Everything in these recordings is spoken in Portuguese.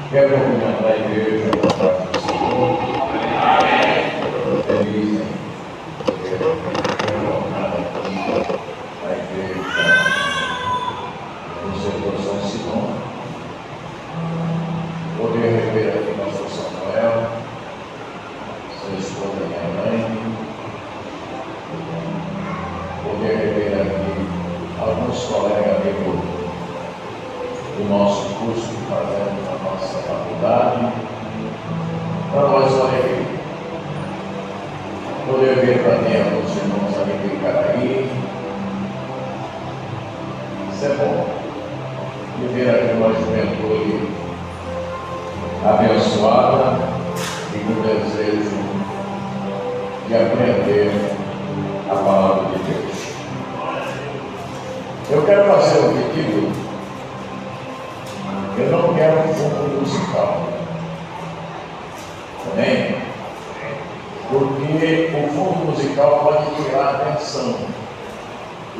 Quero cumprimentar a igreja da parte do Senhor. Feliz em ter retornado aqui à igreja do setor São Simão. Poder rever aqui pastor Samuel, sua esposa e minha mãe. Poder rever aqui alguns colegas do nosso curso que fazemos na nossa faculdade. Para nós, alegria. Poder ver também alguns irmãos ali de Icaraí. Isso é bom. E ver aqui uma juventude abençoada e com desejo de aprender a palavra de Deus. Eu quero fazer um pedido. Eu não quero um fundo musical. Amém? Porque o fundo musical pode tirar a atenção.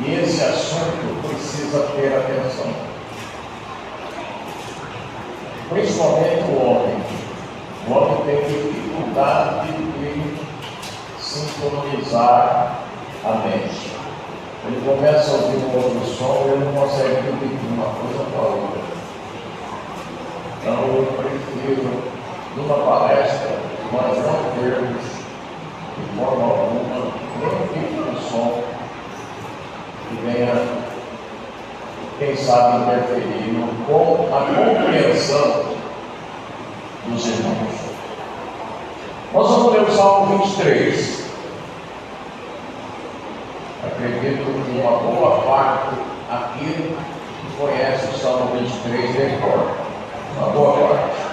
E esse assunto precisa ter atenção. Principalmente o homem. O homem tem dificuldade de sintonizar a mente. Ele começa a ouvir um outro som e ele não consegue dividir uma coisa com a outra. Então eu prefiro, numa palestra, nós não termos de forma alguma nenhum tipo de som que venha, quem sabe, interferir com a compreensão dos irmãos. Nós vamos ler o Salmo 23. Acredito que uma boa parte aqui conhece o Salmo 23 de cor. Uma boa parte.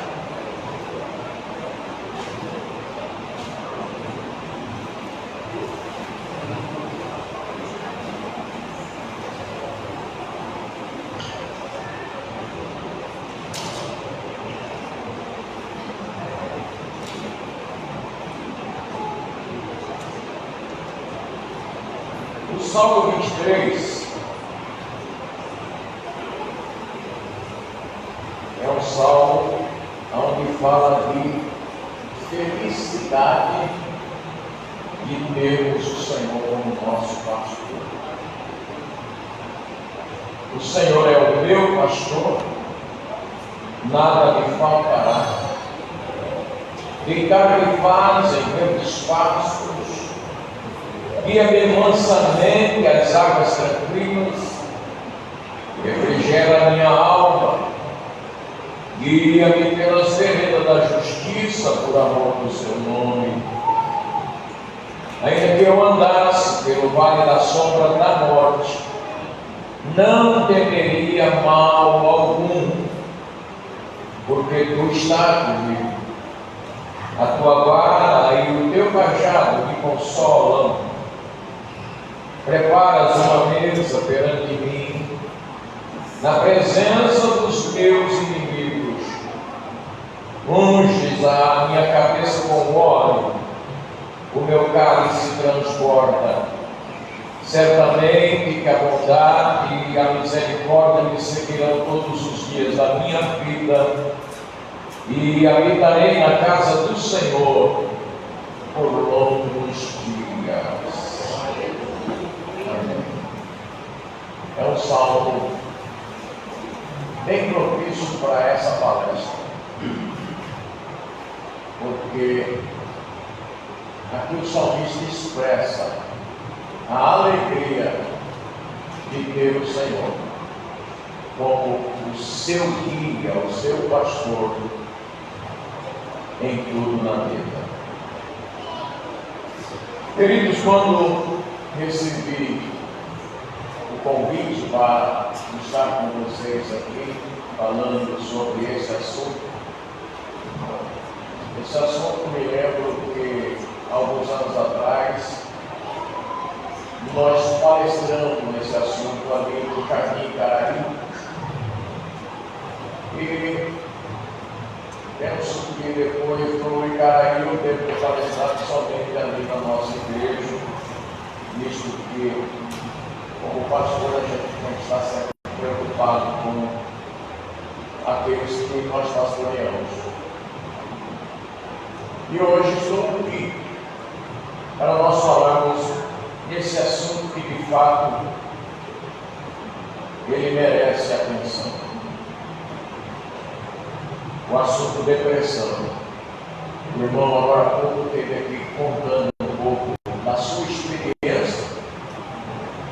O Salmo 23 é um salmo onde fala de felicidade de termos o Senhor como nosso pastor. O Senhor é o meu pastor, nada me faltará. Deitar-me faz em verdes pastos, guia-me mansamente às águas tranquilas, refrigera a minha alma, guia-me pelas veredas da justiça, por amor do seu nome. Ainda que eu andasse pelo vale da sombra da morte, não temeria mal algum, porque tu estás comigo. A tua vara e o teu cajado me consolam. Preparas uma mesa perante mim, na presença dos meus inimigos. Unges a minha cabeça com óleo, o meu cálice transborda. Certamente que a bondade e a misericórdia me seguirão todos os dias da minha vida, e habitarei na casa do Senhor por longos dias. É um salmo bem propício para essa palestra, porque aqui o salmista expressa a alegria de ter o Senhor como o seu guia, o seu pastor em tudo na vida. Queridos, quando recebi o convite para estar com vocês aqui, falando sobre esse assunto me lembro que, alguns anos atrás, nós palestramos nesse assunto ali no Jardim Icaraí, e penso que depois do Icaraí eu devo palestrar somente ali na nossa igreja, visto que, como pastor, a gente não está sempre preocupado com aqueles que nós pastoreamos. E hoje estou aqui para nós falarmos desse assunto que de fato ele merece atenção. O assunto depressão. O irmão agora há pouco esteve aqui contando um pouco da sua experiência.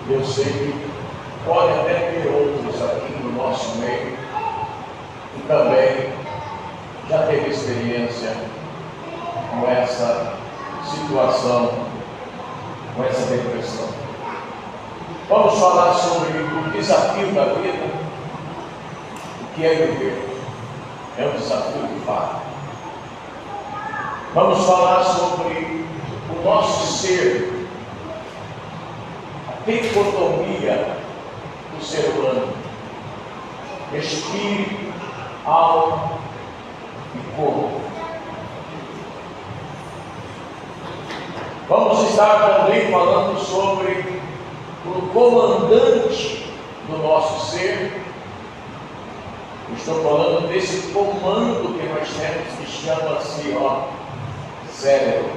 Eu sei que pode até ter outros aqui no nosso meio que também já teve experiência com essa situação, com essa depressão. Vamos falar sobre o desafio da vida. O que é viver? É um desafio de fato. Vamos falar sobre o nosso ser, a dicotomia do ser humano, espírito, alma e corpo. Vamos estar também falando sobre o comandante do nosso ser. Estou falando desse comando que nós temos, que chama-se cérebro.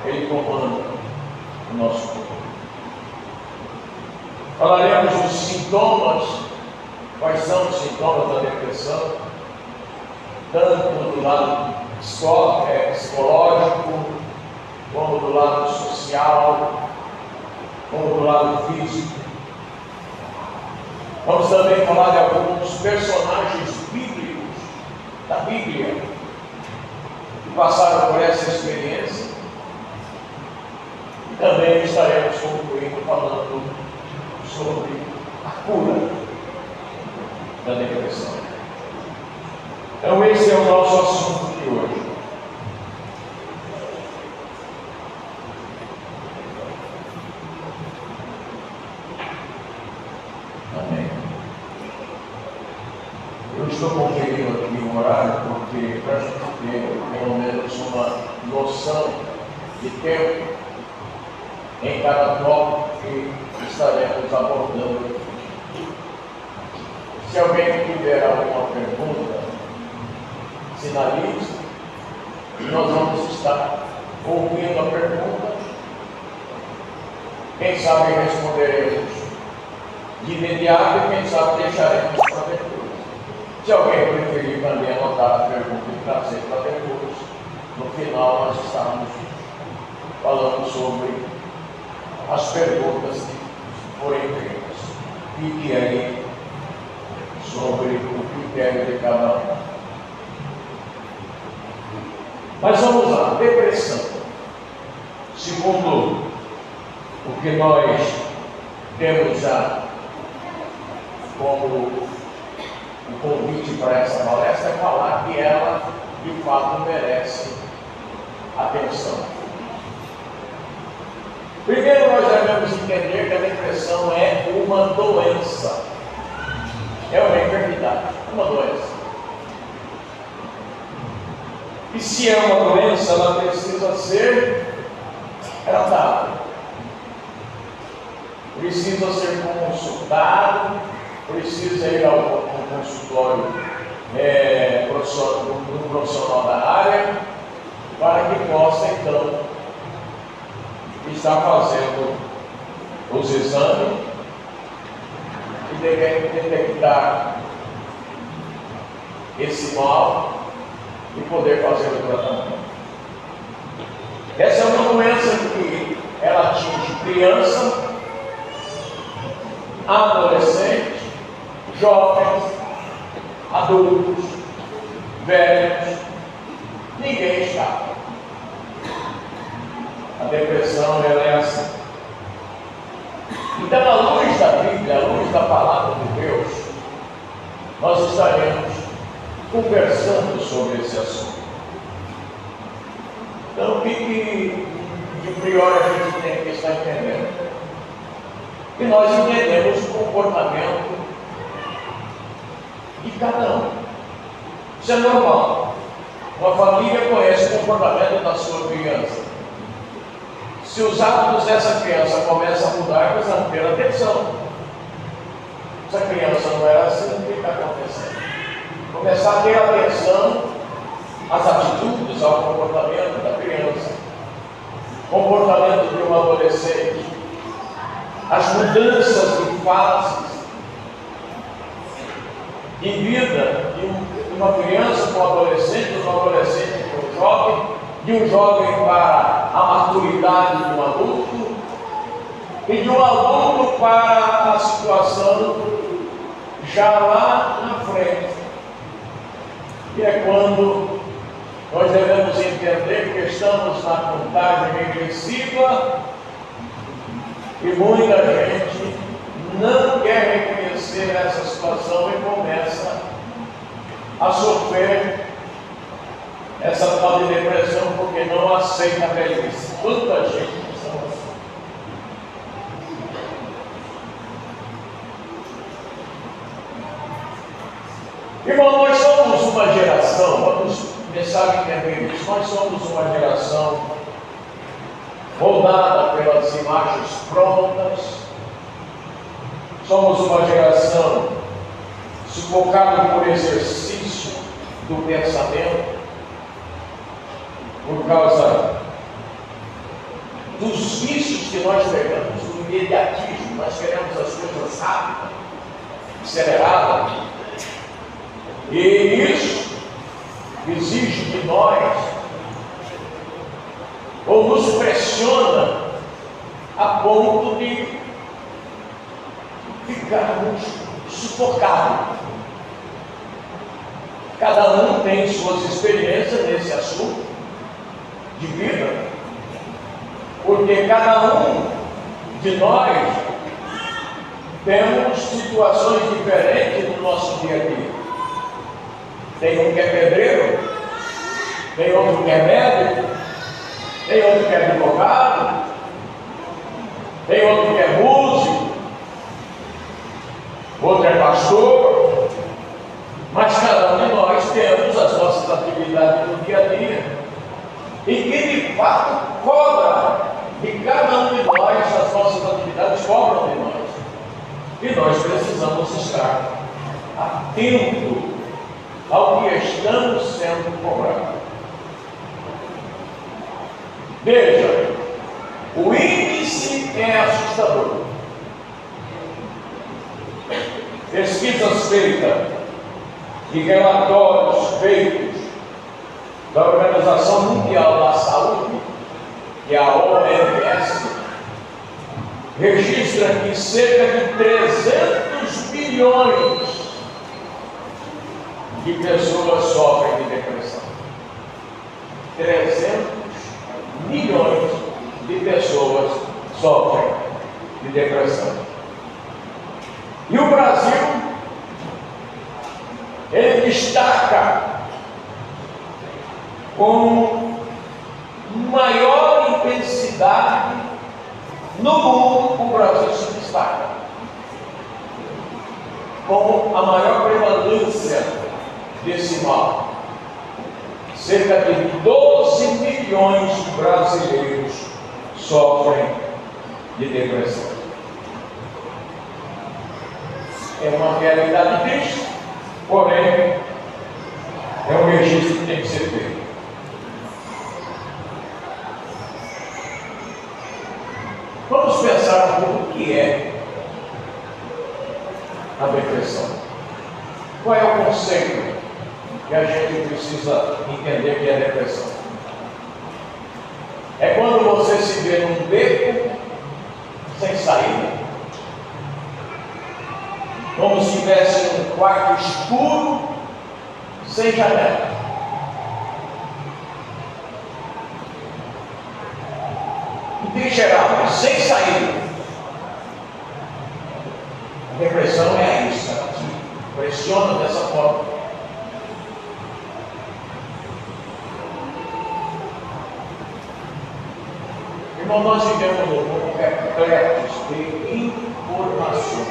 Ele comanda o nosso corpo. Falaremos dos sintomas, quais são os sintomas da depressão, tanto do lado psicológico, como do lado social, como do lado físico. Vamos também falar de alguns personagens bíblicos da Bíblia que passaram por essa experiência. E também estaremos concluindo falando sobre a cura da depressão. Então esse é o nosso assunto de hoje. Amém. Eu estou conferindo aqui o horário porque para a gente ter pelo menos uma noção de tempo em cada tópico que estaremos abordando. Se alguém tiver alguma pergunta, sinalize e nós vamos estar ouvindo a pergunta. Quem sabe responderemos de imediato e quem sabe deixaremos para depois. Se alguém preferir também anotar a pergunta e trazer para depois, no final nós estamos falando sobre as perguntas que forem feitas. Fique aí sobre o critério de cada um. Mas vamos lá, depressão. Segundo o que nós temos já como o convite para essa palestra, é falar que ela de fato merece atenção. Primeiro nós devemos entender que a depressão é uma doença. É uma enfermidade, uma doença. E se é uma doença, ela precisa ser tratada. Precisa ser consultado, precisa ir ao consultório do profissional da área, para que possa então estar fazendo os exames e detectar esse mal e poder fazer o tratamento. Essa é uma doença que ela atinge criança, adolescentes, jovens, adultos, velhos, ninguém escapa. A depressão é assim. Então, à luz da Bíblia, à luz da palavra de Deus, nós estaremos conversando sobre esse assunto. Então, o que de priori a gente tem que estar entendendo? E nós entendemos o comportamento de cada um. Isso é normal. Uma família conhece o comportamento da sua criança. Se os hábitos dessa criança começam a mudar, eles vão ter atenção. Se a criança não era assim, o que está acontecendo? começar a ter atenção às atitudes, ao comportamento da criança, comportamento de um adolescente, as mudanças de fases de vida de uma criança para um adolescente, de um adolescente para um jovem, de um jovem para a maturidade de um adulto e de um adulto para a situação já lá na frente. E é quando nós devemos entender que estamos na contagem regressiva e muita gente não quer reconhecer essa situação e começa a sofrer essa tal de depressão porque não aceita a velhice. Quanta gente está assim. Irmão, nós somos uma geração, vamos começar a entender isso, nós somos uma geração moldada pelas imagens prontas, somos uma geração sufocada por exercício do pensamento, por causa dos vícios que nós pegamos, do imediatismo, nós queremos as coisas rápidas, aceleradas, e isso exige de nós, ou nos pressiona a ponto de ficarmos sufocados. Cada um tem suas experiências nesse assunto de vida, porque cada um de nós temos situações diferentes no nosso dia a dia. Tem um que é pedreiro, tem outro que é médico, tem outro que é advogado, tem outro que é músico, outro é pastor, mas cada um de nós temos as nossas atividades no dia a dia, e que de fato cobra de cada um de nós, as nossas atividades cobram de nós, e nós precisamos estar atentos ao que estamos sendo cobrados. Veja, o índice é assustador. Pesquisas feitas e relatórios feitos da Organização Mundial da Saúde, que é a OMS, registra que cerca de 300 milhões de pessoas sofrem de depressão. 300 milhões de pessoas sofrem de depressão. E o Brasil, ele destaca com maior intensidade no mundo. O Brasil se destaca com a maior prevalência desse mal. Cerca de 12 milhões de brasileiros sofrem de depressão. É uma realidade triste, porém é um registro que tem que ser feito. Vamos pensar um pouco o que é a depressão. Qual é o conceito que a gente precisa entender que é depressão? É quando você se vê num beco sem saída, como se estivesse num quarto escuro sem janela. Geral, sem saída. A depressão é isso, que pressiona dessa forma. Irmão, nós vivemos num mundo repleto de informações.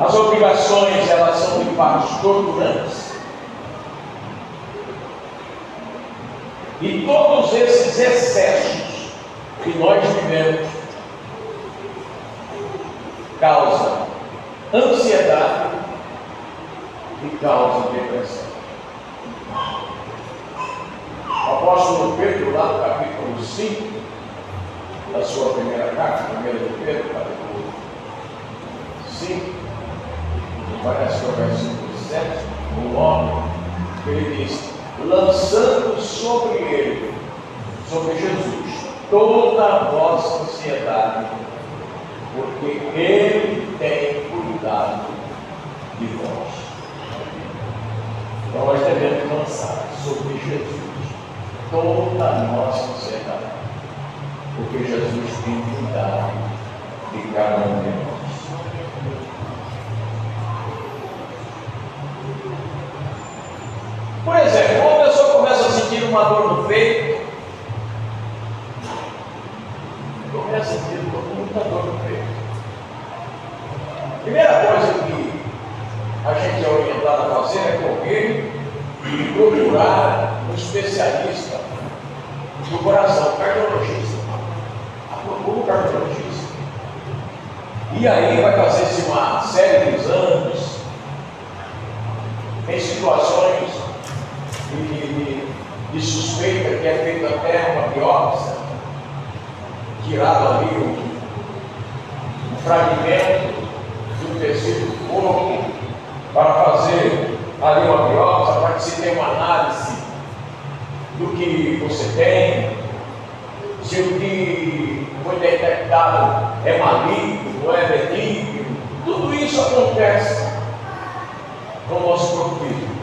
As obrigações, elas são de fato torturantes. E todos esses excessos que nós vivemos ansiedade que causa depressão. O apóstolo Pedro, lá no capítulo 5, da sua primeira carta, 1 de Pedro, capítulo 5, parece que é o versículo 7, o 9, ele diz: lançando sobre ele, sobre Jesus, toda a vossa ansiedade, porque ele tem cuidado de vós. Então nós devemos lançar sobre Jesus toda a nossa ansiedade, porque Jesus tem cuidado de cada um de nós. Por exemplo, uma pessoa começa a sentir uma dor no peito, começa a sentir muita dor no peito. Primeira coisa que a gente é orientado a fazer é correr e procurar um especialista do coração, cardiologista. Procura um cardiologista. E aí vai fazer-se uma série de exames, em situações de suspeita que é feita até uma biópsia, tirado ali um fragmento do tecido do corpo para fazer ali uma biópsia, para que se tenha uma análise do que você tem, se o que foi detectado é maligno, não é benigno. Tudo isso acontece com o nosso corpo físico.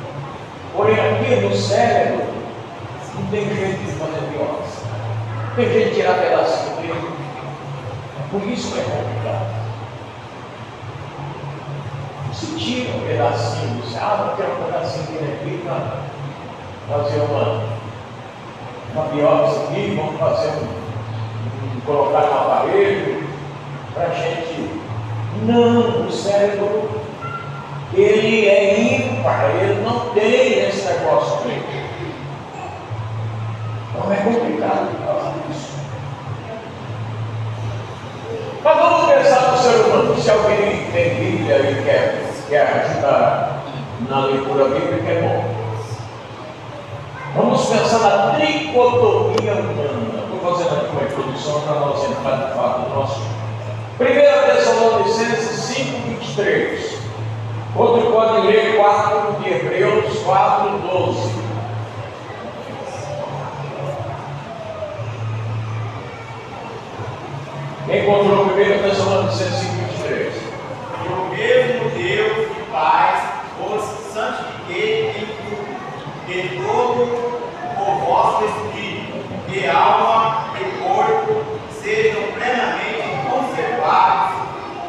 Porém, aqui no cérebro não tem jeito de fazer biópsia, não tem jeito de tirar pedacinho dele. Por isso que é complicado. Se tira um pedacinho, você não quer um pedacinho dele aqui para fazer uma biópsia aqui, vamos fazer colocar no aparelho para a gente. Não, o cérebro, ele é ímpar, ele não tem esse negócio dele. Então é complicado por causa disso. Mas vamos pensar no ser humano. Se alguém tem Bíblia e quer ajudar na leitura bíblica, é bom. Vamos pensar na tricotomia humana. Estou fazendo aqui uma introdução para nós entrar de fato no nosso 1 Tessalonicenses 5, 23. Outro pode ler 4 de Hebreus 4, 12. Quem encontrou 1 Tessalonicenses 5, 23? E o mesmo Deus e Pai os santifique em tudo, em todo o vosso espírito, e alma e corpo sejam plenamente conservados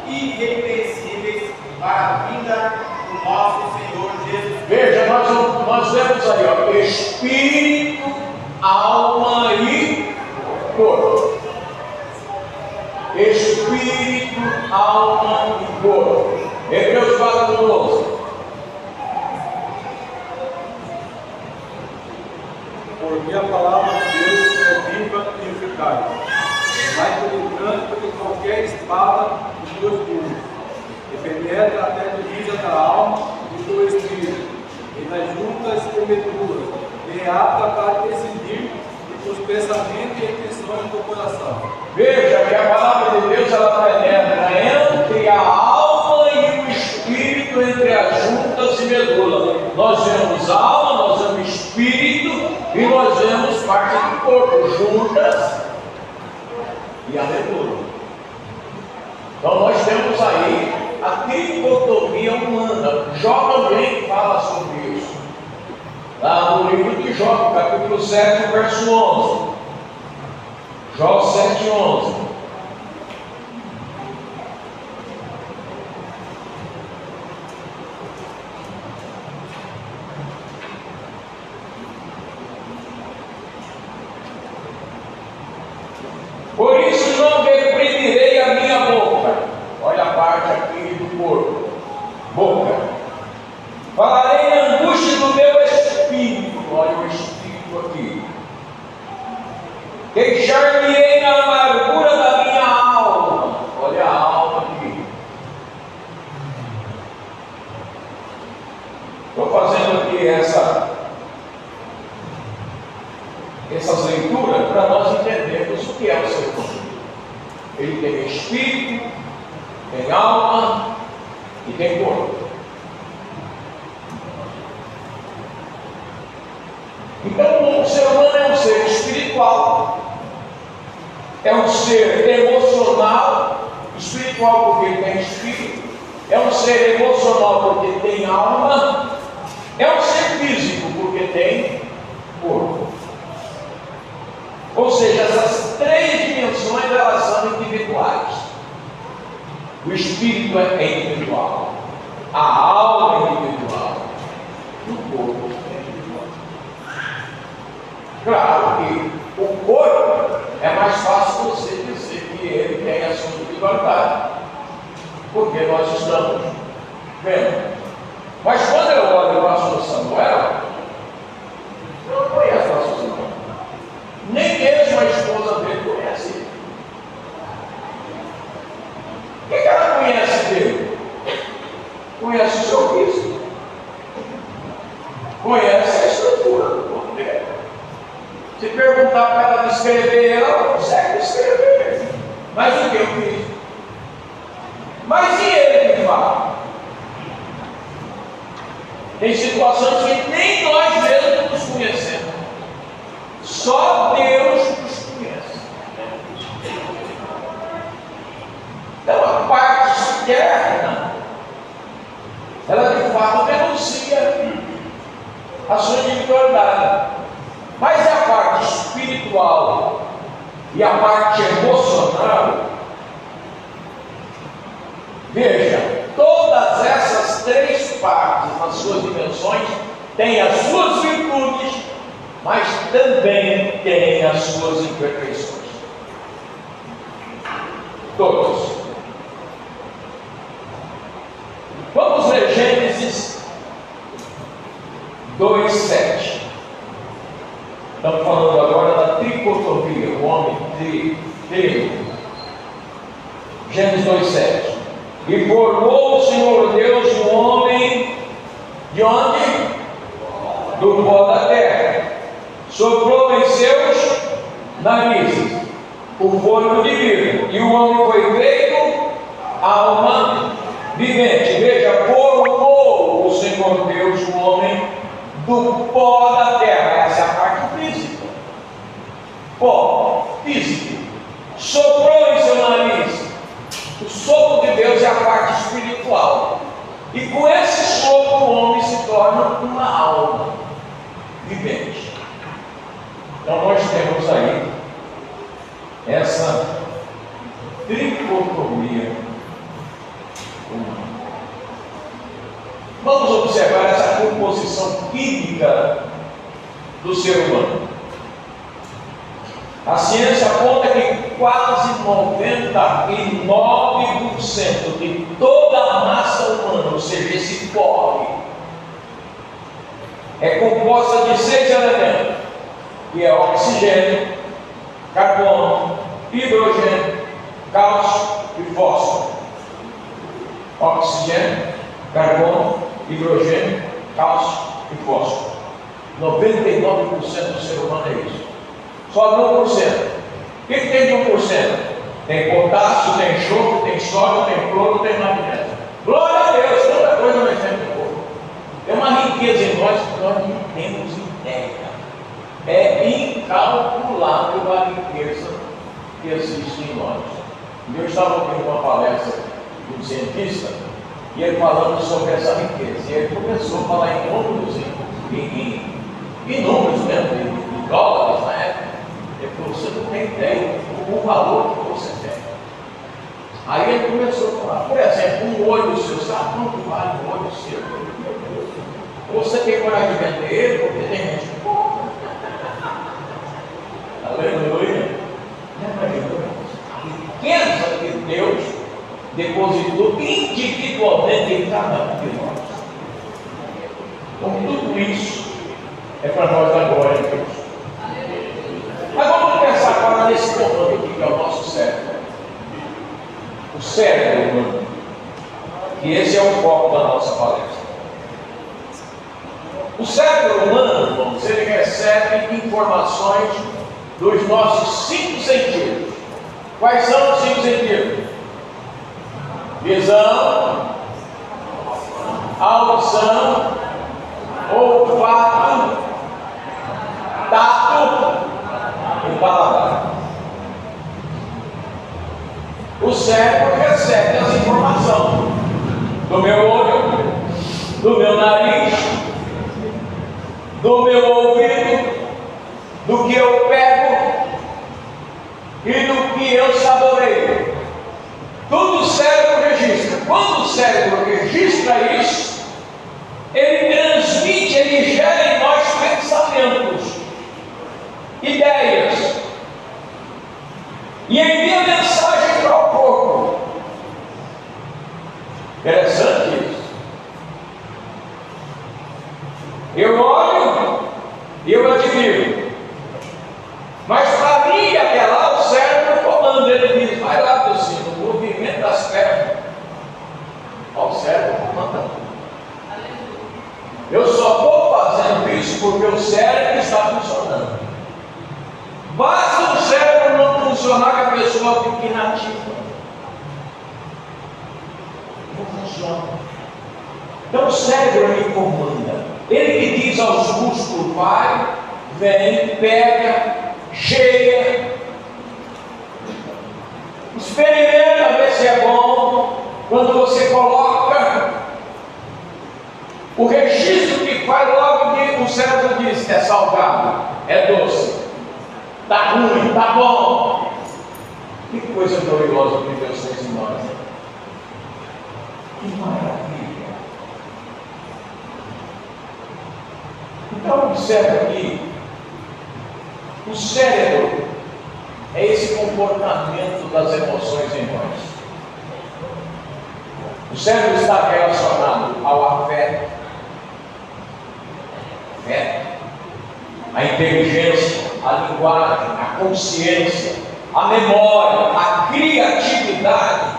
e irrepreensíveis para a vinda do nosso Senhor Jesus Cristo. Veja, nós vemos aí, ó, espírito, alma e corpo. Espírito, alma e corpo. Hebreus 4, 12. Porque a palavra de Deus é viva e eficaz, mais penetrante do que qualquer espada de 2 gumes, e penetra até a divisa da alma e do espírito, e das juntas e medulas, e é apta para decidir os pensamentos e intenções do coração. Veja que a palavra de Deus ela penetra entre a alma e o espírito, entre as juntas e medula. Nós vemos alma, nós vemos espírito e nós vemos parte do corpo, juntas e a medula. Então nós temos aí a tricotomia humana. Jó também fala sobre isso. Lá no livro de Jó, capítulo 7, verso 11. Jó 7, 11. Por isso não reprimirei a minha boca. Olha a parte aqui do corpo. Boca. Falarei na angústia do meu espírito. Olha o espírito aqui. Queixar-me-ei na amargura Ele tem espírito, tem alma e tem corpo. Então, o ser humano é um ser espiritual, é um ser emocional, espiritual porque ele tem espírito, é um ser emocional porque tem alma, é um ser físico porque tem corpo. Ou seja, essas três dimensões elas são individuais. O espírito é individual, a alma é individual, e o corpo é individual. Claro que o corpo é mais fácil você dizer que ele tem a sua individualidade, porque nós estamos vendo. Mas quando eu olho o pastor Samuel, eu não conheço o pastor Samuel. Nem mesmo a esposa dele conhece ele. O que ela conhece dele? Conhece o seu físico. Conhece a estrutura do corpo dele. Se perguntar para ela descrever, ela não consegue descrever. Mas o que eu fiz? Mas e ele que fala? Tem situações que nem nós mesmos nos conhecemos. Só Deus nos conhece. Então a parte externa, ela de fato denuncia a sua individualidade. Mas a parte espiritual e a parte emocional, veja, todas essas três partes, nas suas dimensões, têm as suas virtudes, mas também têm as suas imperfeições. Todas. Vamos ler Gênesis 2:7. Estamos falando agora da tricotomia, o homem trigo. Gênesis 2:7. E formou o Senhor Deus o homem de onde? Do pó da terra. Soprou em seus narizes o fôlego de vida, e o homem foi feito alma vivente. Veja, formou o Senhor Deus o homem do pó da terra. Essa é a parte física. Pó, físico. Soprou em seu nariz. O sopro de Deus é a parte espiritual. E com esse sopro o homem se torna uma alma vivente. Então nós temos aí essa tricotomia humana. Vamos observar essa composição química do ser humano. A ciência aponta que quase 99% de toda a massa humana, ou seja, esse pó, é composta de 6 elementos, que é oxigênio, carbono, hidrogênio, cálcio e fósforo. Oxigênio, carbono, hidrogênio, cálcio e fósforo. 99% do ser humano é isso. Só 1%. O que tem de 1%? Tem potássio, tem enxofre, tem sódio, tem cloro, tem magnésio. Glória a Deus, tanta coisa nós temos no corpo. Tem uma riqueza em nós que nós não temos ideia. É incalculável a riqueza que existe em nós. Eu estava ouvindo uma palestra de um cientista e ele falando sobre essa riqueza. E ele começou a falar em números, em números mesmo, em dólares na época. Ele falou: você não tem ideia do valor que você tem. Aí ele começou a falar, por exemplo, um olho seu, sabe quanto vale um olho seu? Você tem coragem de vender ele, porque tem gente que compra. Aleluia. A riqueza que Deus depositou individualmente em cada um de nós. Então tudo isso é para nós dar glória a Deus. Mas vamos pensar agora nesse comando aqui, que é o nosso cérebro. O cérebro humano. E esse é o foco da nossa palestra. O cérebro humano, irmãos, ele recebe informações dos nossos 5 sentidos. Quais são os 5 sentidos visão, audição, olfato, tato e paladar. O cérebro recebe as informações do meu olho, do meu nariz, do meu ouvido, do que eu pego e do que eu saboreio. Tudo o cérebro registra. Quando o cérebro registra isso, ele transmite, ele gera em nós pensamentos, ideias, e envia mensagem para o corpo. Interessante isso. Eu olho e eu admiro, mas para mim até lá o cérebro comanda, ele diz: vai lá, Luciano, o movimento das pernas. Ó, o cérebro comanda. Eu só estou fazendo isso porque o cérebro está funcionando. Basta o cérebro não funcionar que a pessoa fique inativa. Não funciona. Então o cérebro me comanda. Ele que diz aos músculos: vai, vem, pega, cheia. Experimenta ver se é bom. Quando você coloca, o registro que faz logo que o cérebro diz: é salgado, é doce, está ruim, está bom. Que coisa gloriosa que Deus fez em nós. Que maravilha. Então observe aqui, o cérebro é esse comportamento das emoções em nós. O cérebro está relacionado ao afeto, a inteligência, a linguagem, a consciência, a memória, a criatividade.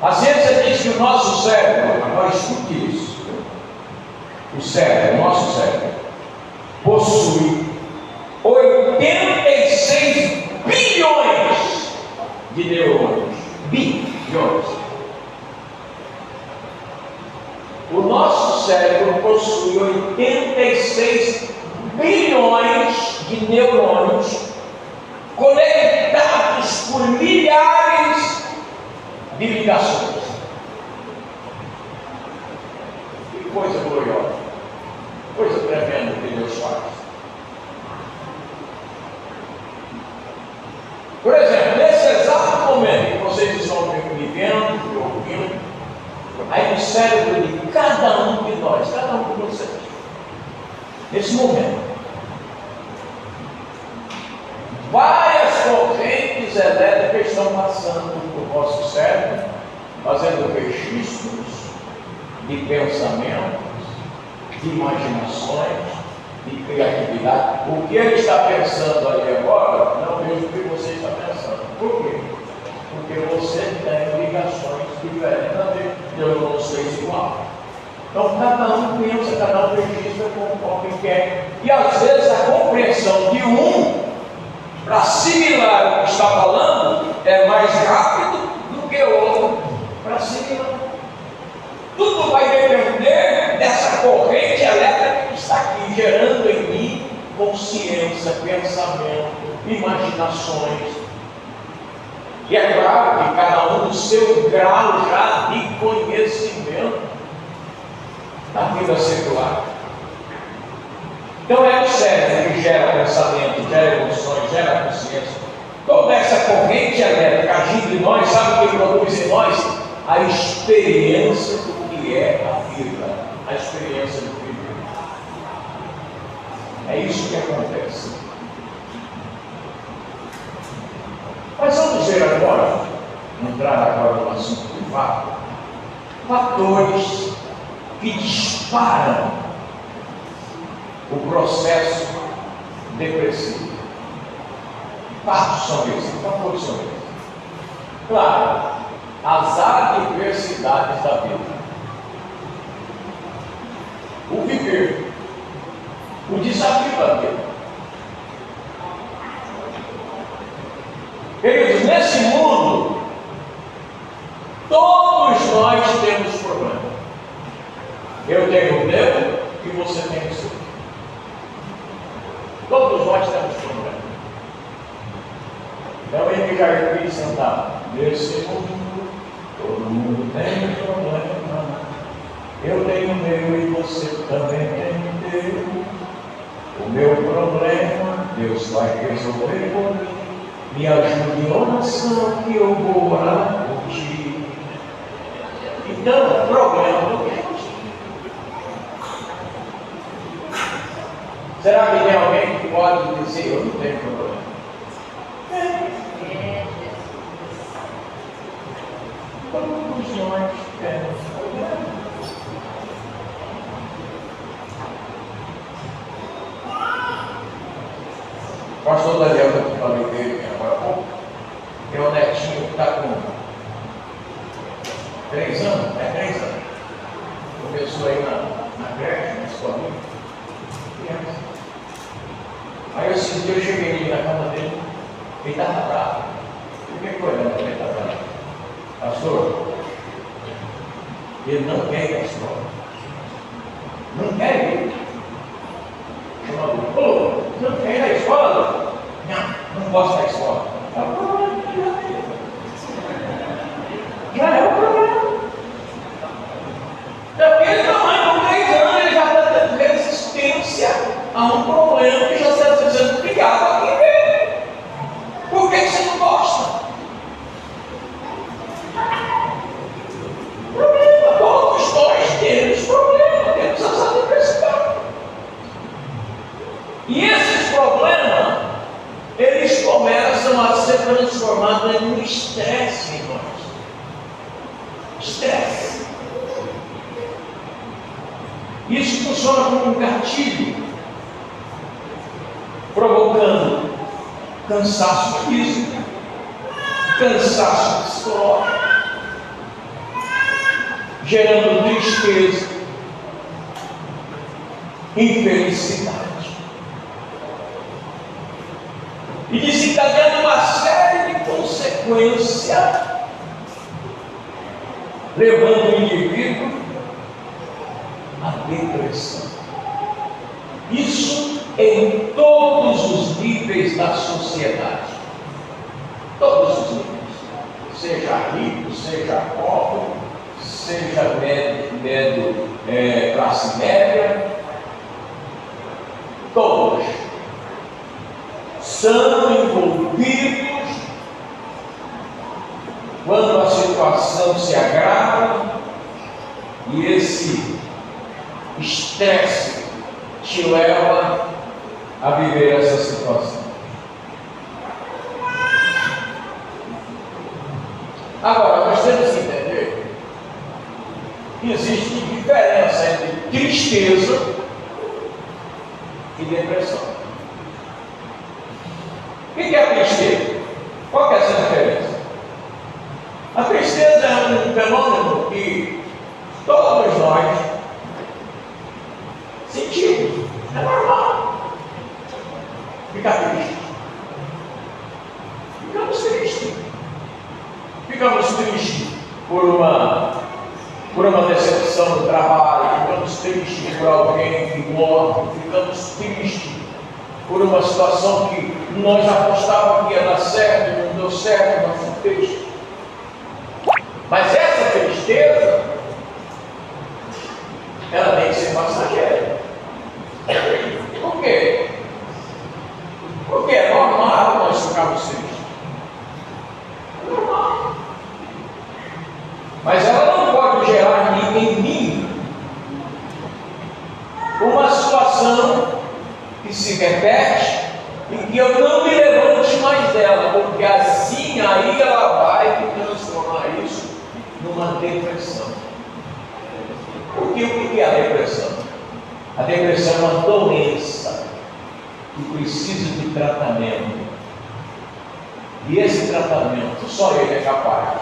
A ciência diz que o nosso cérebro, agora escute isso, o cérebro, o nosso cérebro, possui 86 bilhões de neurônios. Bilhões. O nosso cérebro possui 86 bilhões de neurônios conectados por milhares de ligações. Que coisa gloriosa, coisa tremenda que Deus faz. Por exemplo, nesse exato momento que vocês estão me vendo, me ouvindo, aí no cérebro de cada um de nós, cada um de vocês, nesse momento, várias correntes elétricas estão passando por vosso cérebro, fazendo registros de pensamentos, de imaginações, de criatividade. O que ele está pensando ali agora, não vejo o que você está pensando. Por quê? Porque você tem ligações diferentes. Eu não sei igual. Então cada um pensa, cada um registra conforme quer. E às vezes a compreensão de um para assimilar o que está falando é mais rápido do que o outro para assimilar. Tudo vai depender dessa corrente elétrica que está aqui, gerando em mim consciência, pensamento, imaginações. E é claro que cada um no seu grau já de conhecimento da vida secular. Então é o cérebro que gera pensamento, gera emoções, gera consciência. Toda essa corrente elétrica agindo em nós, sabe o que produz em nós? A experiência do que é a vida, a experiência do que é. É isso que acontece. Mas vamos ver agora, entrar agora no assunto privado, fatores que disparam o processo depressivo. Fatos são esses, fatores são esses. Claro, as adversidades da vida. O viver, o desafio da vida. Queridos, nesse mundo, todos nós temos problemas. Eu tenho o meu e você tem o seu. Todos nós temos problemas. Então ele já aqui sentado. Nesse mundo, todo mundo tem um problema. Eu tenho o meu e você também tem o teu. O meu problema, Deus vai resolver por mim. Me ajude em oração que eu vou orar por ti. Então, problema não temos. Será que tem alguém que pode dizer eu não tenho problema? Todos nós temos problema. O pastor Daniel, que eu falei dele agora há pouco, tem um netinho que está com 3 anos, 3 anos. Começou aí na creche, na escolinha. Aí esse dia eu cheguei na cama dele, ele estava bravo. Eu fiquei olhando para ele, estava bravo. Pastor, ele não quer ir à escola. Não quer ir. Ô, não quer ir à escola? Não gosta da escola. É o problema. Já é o problema. Daquele tamanho, com 3 anos, ele já está tendo resistência a um problema que já está sendo criado aqui dentro. Por que você não gosta? Problema. Todos nós temos problema. Temos essa adversidade. E esses problemas, eles começam a ser transformados em um estresse em nós. Estresse. Isso funciona como um gatilho, provocando cansaço físico, cansaço psicológico, gerando tristeza, infelicidade. E desencadeando uma série de consequências, levando o indivíduo à depressão. Isso em todos os níveis da sociedade. Todos os níveis. Seja rico, seja pobre, seja médio, classe média, todos são envolvidos quando a situação se agrava e esse estresse te leva a viver essa situação. Agora, nós temos que entender que existe diferença entre tristeza e depressão. O que é a tristeza? Qual que é essa diferença? A tristeza é um fenômeno que todos nós sentimos. É normal. Ficar triste. Ficamos tristes. Ficamos tristes por uma decepção no trabalho. Ficamos tristes por alguém que morre. Ficamos tristes por uma situação que nós apostávamos que ia dar certo, não deu certo, não foi triste. Mas essa tristeza, ela tem que ser passageira. Por quê? Porque é normal nós ficarmos tristes. É normal. Mas ela não pode gerar em mim uma situação que se repete e que eu não me levante mais dela, porque assim aí ela vai transformar isso numa depressão. Porque o que é a depressão? A depressão é uma doença que precisa de tratamento. E esse tratamento, só ele é capaz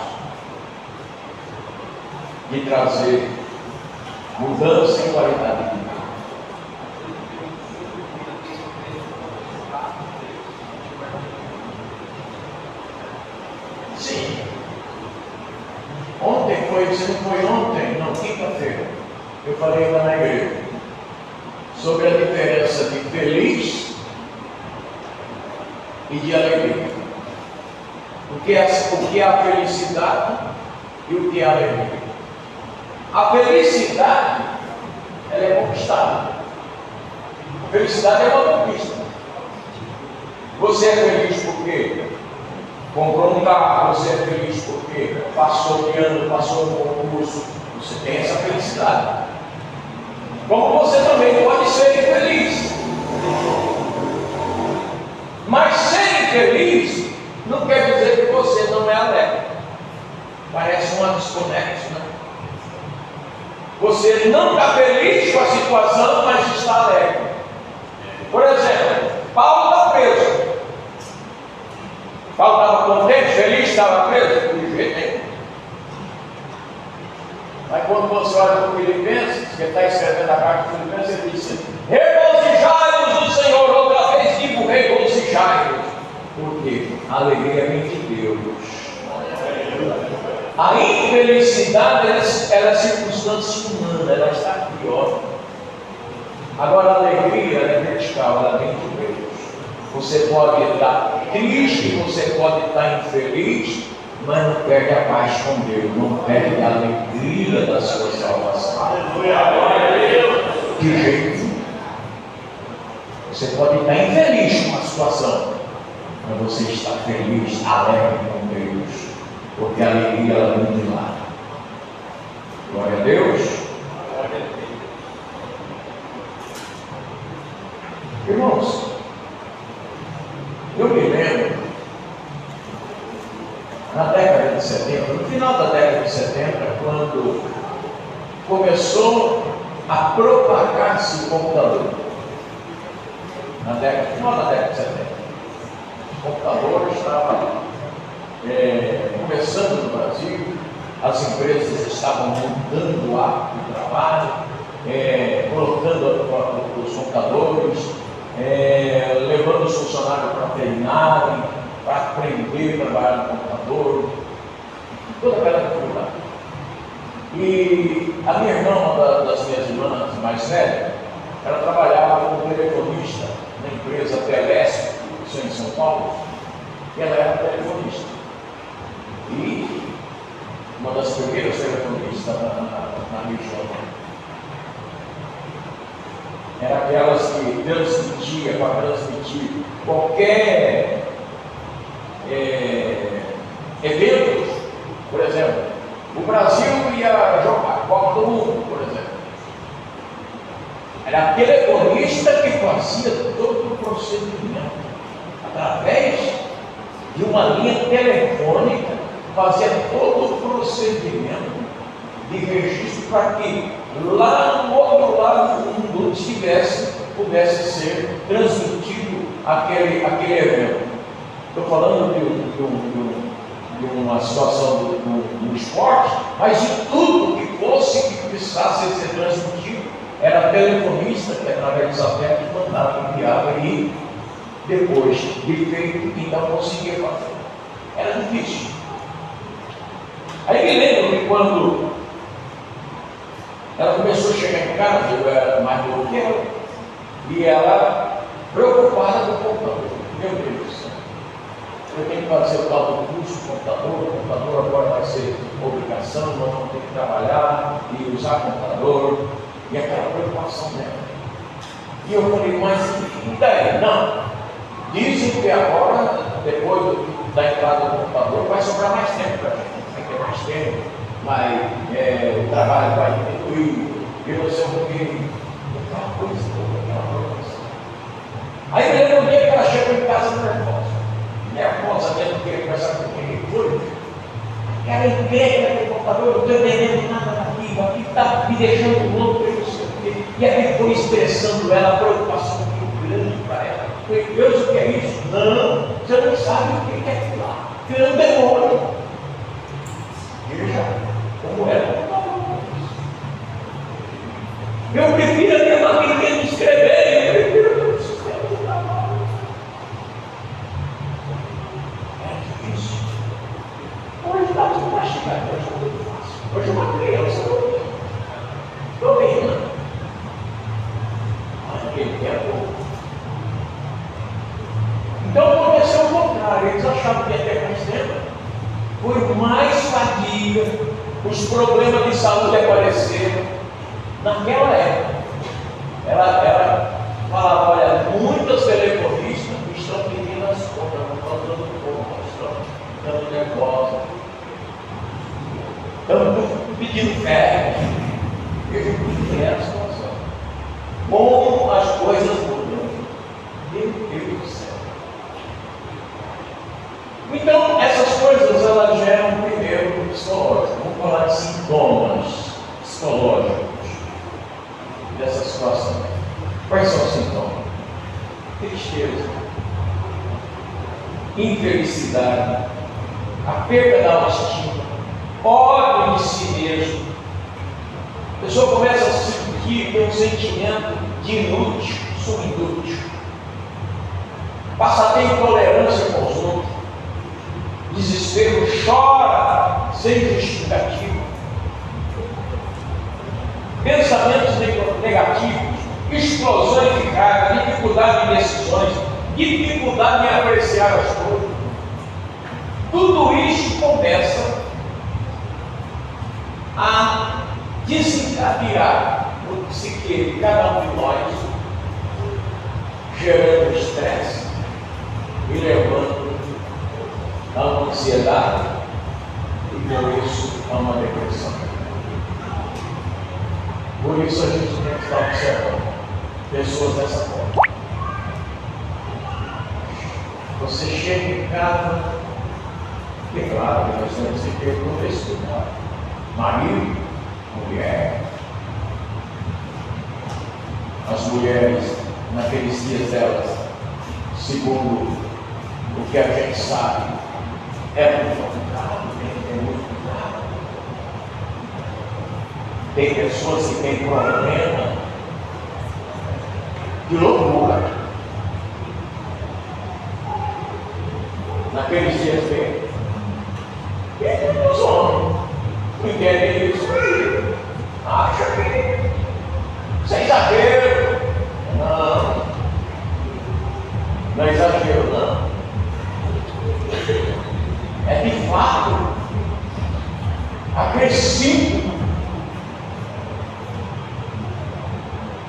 de trazer mudança em qualidade de vida. foi, se não foi ontem, não, quinta-feira, eu falei lá na igreja sobre a diferença de feliz e de alegria. O que é a felicidade e o que é a alegria. A felicidade, ela é conquistada. A felicidade é uma conquista. Você é feliz porque comprou um carro, você é feliz porque passou de ano, passou no concurso, você tem essa felicidade. Como você também pode ser infeliz. Mas ser infeliz não quer dizer que você não é alegre. Parece uma desconexão, né? Você não está feliz com a situação, mas está alegre. Por exemplo, Paulo está preso. Paulo estava contente, feliz, estava preso? De jeito nenhum. Mas quando você olha para o Filipenses, que está escrevendo a carta de Filipenses, ele diz assim: regozijai-vos no Senhor, outra vez digo regozijai-vos. Por quê? A alegria vem de Deus. A infelicidade ela é circunstância humana, ela está aqui, ó. Agora a alegria ela é vertical, ela vem de Deus. Você pode estar triste, você pode estar infeliz, mas não perde a paz com Deus, não perde a alegria da sua salvação. De jeito nenhum. Você pode estar infeliz com a situação, mas você está feliz, alegre com Deus, porque a alegria ela vem de lá. Glória a Deus. Irmãos, eu me lembro, na década de 70, no final da década de 70, quando começou a propagar-se o computador. Final da década de 70. O computador estava começando no Brasil, as empresas estavam mudando o hábito de trabalho, colocando os computadores, levando os funcionários para treinarem, para aprender a trabalhar no computador, toda aquela dificuldade. E a minha irmã, uma das minhas irmãs mais velhas, ela trabalhava como telefonista na empresa Telesp, em São Paulo, e ela era telefonista. E uma das primeiras telefonistas na região. Era aquelas que transmitia, para transmitir qualquer evento. Por exemplo, o Brasil ia jogar Copa do Mundo, por exemplo. Era a telefonista que fazia todo o procedimento através de uma linha telefônica, fazia todo o procedimento de registro para que lá no outro lado do mundo pudesse ser transmitido aquele evento. Estou falando de uma situação do esporte, mas de tudo que fosse que precisasse ser transmitido, era telefonista que através dos satélites mandava, enviava e depois de feito, então conseguia fazer. Era difícil. Aí me lembro que quando ela começou a chegar em casa, eu era mais novo que ela, e ela preocupada com o computador. Meu Deus do céu, eu tenho que fazer o tal do curso do computador, o computador agora vai ser obrigação, nós vamos ter que trabalhar e usar computador, e aquela preocupação dela. E eu falei, mas e daí? Não. Dizem que agora, depois da entrada do computador, vai sobrar mais tempo para a gente, vai ter mais tempo, o trabalho vai diminuir, e você vai ter aquela coisa toda, aquela coisa. Aí me lembro um dia que ela chegou em casa nervosa mesmo, não queria conversar com quem foi. Aquela encrenca naquele computador, eu não estou entendendo nada daquilo, aqui está me deixando louco, eu não sei o quê. E aquele foi expressando ela, a preocupação muito grande para ela. Eu falei, Deus, o que é isso? Não, você não sabe o que é aquilo lá. Aquilo é um demônio. Veja como é. Eu prefiro a minha família escrever, eu prefiro o sistema de trabalho. É difícil. Hoje estamos com mais chegada, hoje é muito fácil. Hoje uma criança domina. Naquele tempo. Então aconteceu o contrário. Eles achavam que ia ter mais tempo. Por mais fadiga, os problemas de saúde apareceram. Naquela época, ela falava: olha, muitas telefonistas estão pedindo as contas, não estão dando conta, estão dando negócio, estão pedindo férias. Veja que é a situação. Como as coisas mudam. Meu Deus do céu. Então, essas coisas elas geram primeiro psicológico. Vamos falar de sintomas psicológicos dessa situação. Quais são os sintomas? Tristeza, infelicidade, a perda da autoestima, ódio de si mesmo. A pessoa começa a sentir um sentimento de inútil, subinútil. Passa a ter intolerância com os outros. Desespero, chora sem justificativa. Pensamentos negativos, explosões de raiva, dificuldade de decisões, dificuldade em apreciar as coisas. Tudo isso começa a desencadear no psique de cada um de nós, gerando estresse e levando a uma ansiedade e por isso a uma depressão. Por isso a gente tem que estar observando pessoas dessa forma. Você chega em casa, e claro que nós temos que ter todo esse cuidado. Marido, mulher. As mulheres, naqueles dias delas, segundo o que a gente sabe, é muito complicado, tem que ter muito cuidado. Tem pessoas que têm problema de loucura. Naqueles dias dele. E os homens não entendem isso. Acha que isso é exagero. Não é exagero, não. É de fato agressivo.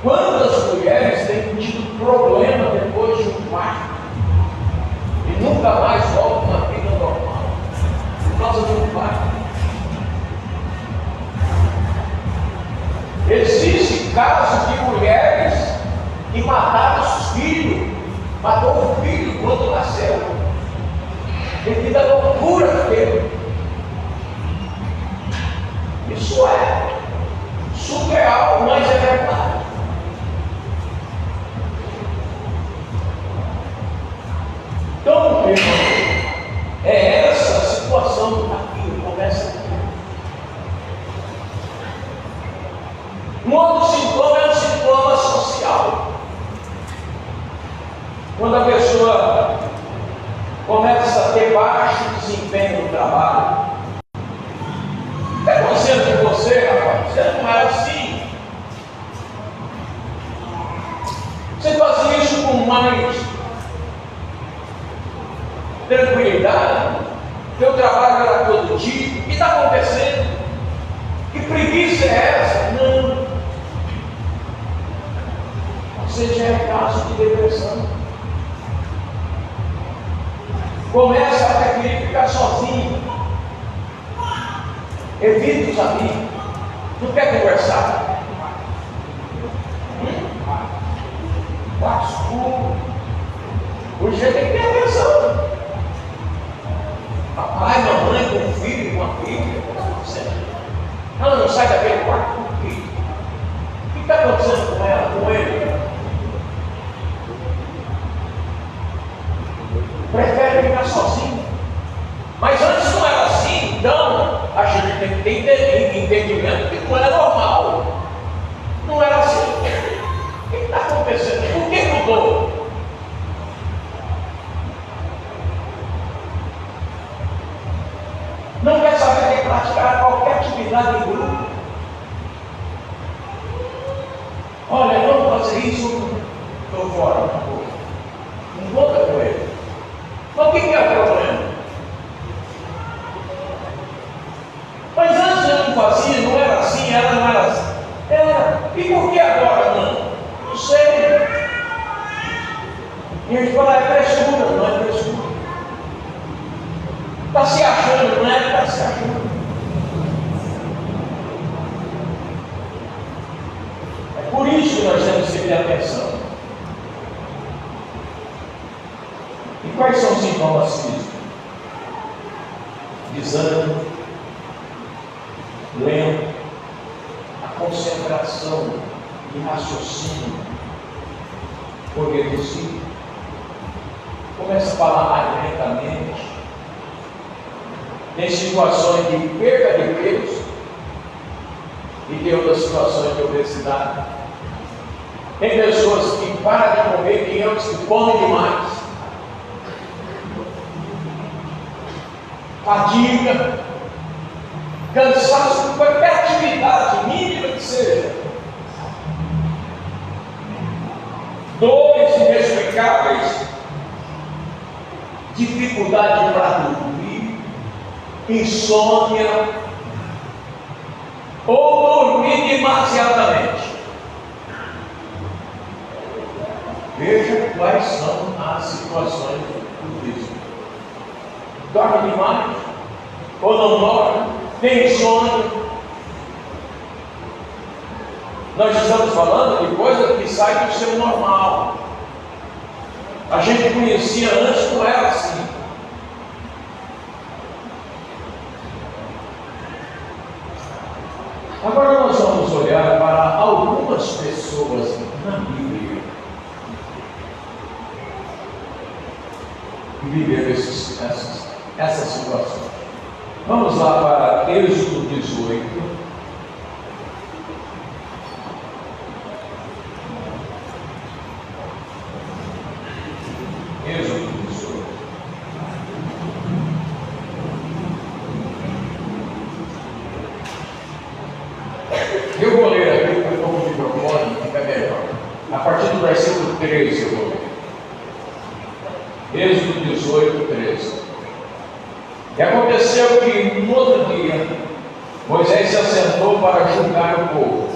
Quantas mulheres têm tido problema depois de um parto e nunca mais voltam à vida normal por causa de um parto? Existem casos de mulheres que mataram os filhos, matou o filho quando nasceu, devido à loucura que teve. Isso é surreal, mas é verdade. Então, irmão, é essa a situação do capítulo, começa aqui. Um outro sintoma é um sintoma social. Quando a pessoa começa a ter baixo desempenho no trabalho. O que está acontecendo com você, rapaz? Você não era assim. Você fazia isso com mais tranquilidade. Teu trabalho era todo dia. O que está acontecendo? Que preguiça é essa? Não. Você já é caso de depressão. Começa a preferir ficar sozinho. Evita os amigos. Não quer conversar. Quarto escuro. Hoje tem que ter atenção. Papai, mamãe, com um filho, com uma filha. Ela não sai daquele quarto com o filho. O que está acontecendo com ela, com ele? Prefere ficar sozinho. Mas antes não era assim, então a gente tem que ter entendimento que não é normal. Não era assim. O que está acontecendo? Por que mudou? Não quer saber de praticar qualquer atividade atividade em grupo. Olha, vamos fazer isso, estou fora, não conta com ele. Mas o que é o problema? Mas antes eu não fazia, não era assim, ela não era assim. Era. E por que agora não? Não sei. E a gente fala, é frescura, não é frescura. Está se achando, não é? Está se achando. É por isso que nós temos que ter atenção. E quais são os sintomas físicos? Desânimo, lento, a concentração e raciocínio por reduzir. Começa a falar mais lentamente. Tem situações de perda de peso e tem outras situações de obesidade. Tem pessoas que param de comer, tem outros que comem demais. Fadiga, cansaço, qualquer atividade mínima que seja. Dores inexplicáveis, dificuldade para dormir, insônia, ou dormir demasiadamente. Veja quais são as situações do físico. Dorme demais, ou não dorme, tem insônia. Nós estamos falando de coisa que sai do seu normal. A gente conhecia antes, não era assim. Agora nós vamos olhar para algumas pessoas na Bíblia que viveram essas situações. Vamos lá para Êxodo 18. Êxodo 18. Eu vou ler aqui, porque eu estou com o microfone, fica melhor. A partir do versículo 13 eu vou ler. Êxodo 18, 13. E aconteceu que no outro dia Moisés se assentou para julgar o povo.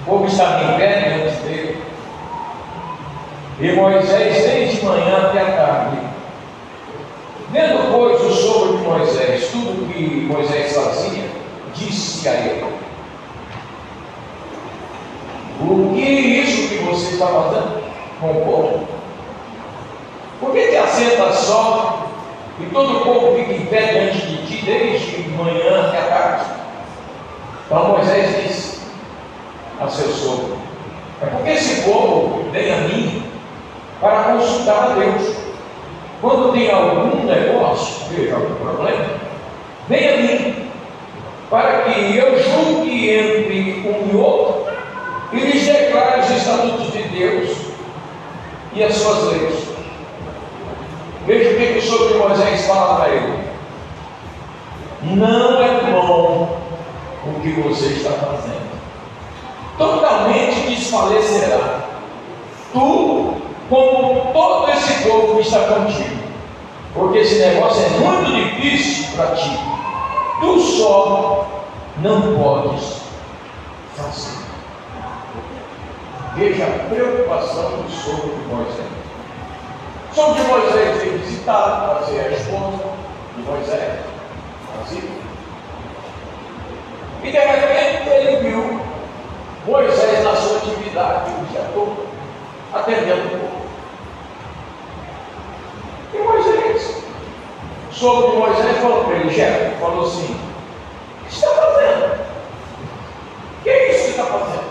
O povo estava em pé diante dele. E Moisés desde manhã até a tarde. Vendo, pois, o sogro de Moisés tudo o que Moisés fazia, disse a ele: o que é isso que você está fazendo com o povo? Por que te assenta só e todo o povo fica em pé diante de ti desde manhã até a tarde? Então Moisés disse a seu sogro: é porque esse povo vem a mim para consultar a Deus. Quando tem algum negócio, veja algum problema, vem a mim para que eu julgue entre um e outro e lhes declare os estatutos de Deus e as suas leis. Veja o que o sogro de Moisés fala para ele: não é bom o que você está fazendo, totalmente desfalecerá tu, como todo esse povo que está contigo, porque esse negócio é muito difícil para ti, tu só não podes fazer. Veja a preocupação do sogro de Moisés. O sogro de Moisés veio visitar, trazer a esposa de Moisés, assim. E de repente ele viu Moisés na sua atividade o dia todo, atendendo o povo. E Moisés, o sogro de Moisés falou para ele, chefe, falou assim: o que você está fazendo? O que é isso que você está fazendo?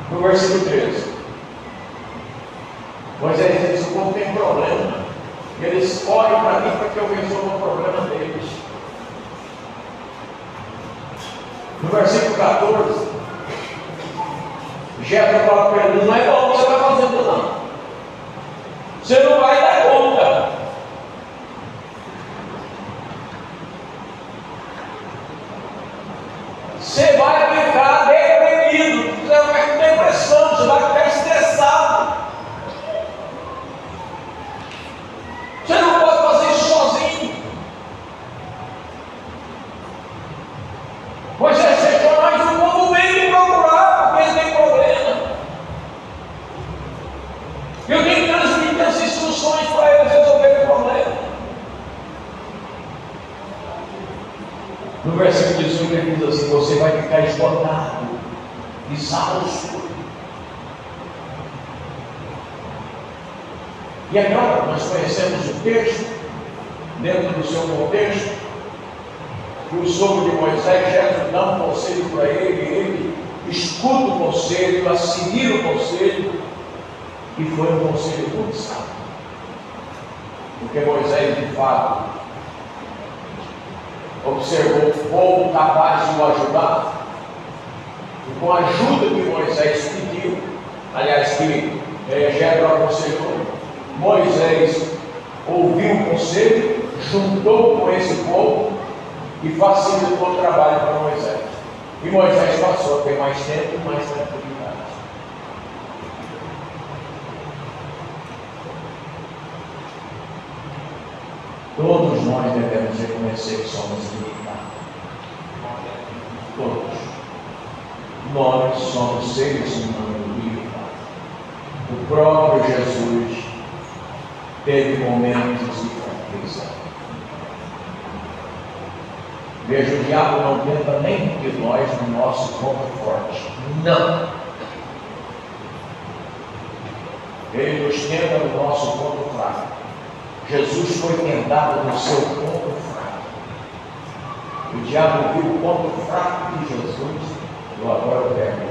No versículo 13, Moisés diz: o povo tem problema, e eles olham para mim para que eu resolva o problema deles. No versículo 14, Jetro fala para ele: não é bom o que você está fazendo, não. Você não vai dar conta. No versículo 18 ele diz assim: você vai ficar esgotado, exausto. E agora nós conhecemos o texto, dentro do seu contexto, que o sogro de Moisés, Jetro, dá um conselho para ele, e ele escuta o conselho, assimila o conselho, e foi um conselho muito sábio. Porque Moisés, de fato, observou o povo capaz de o ajudar, e com a ajuda que Moisés pediu, aliás, que Jetro aconselhou, Moisés ouviu o conselho, juntou com esse povo e facilitou o trabalho para Moisés. E Moisés passou a ter mais tempo e mais tranquilidade. Todos nós devemos reconhecer que somos limitados. Todos. Nós somos seres humanos limitados. O próprio Jesus teve momentos de fraqueza. Veja, o diabo não tenta nem de nós no nosso ponto forte. Não. Ele nos tenta no nosso ponto fraco. Jesus foi tentado no seu ponto fraco. O diabo viu o ponto fraco de Jesus e agora pega.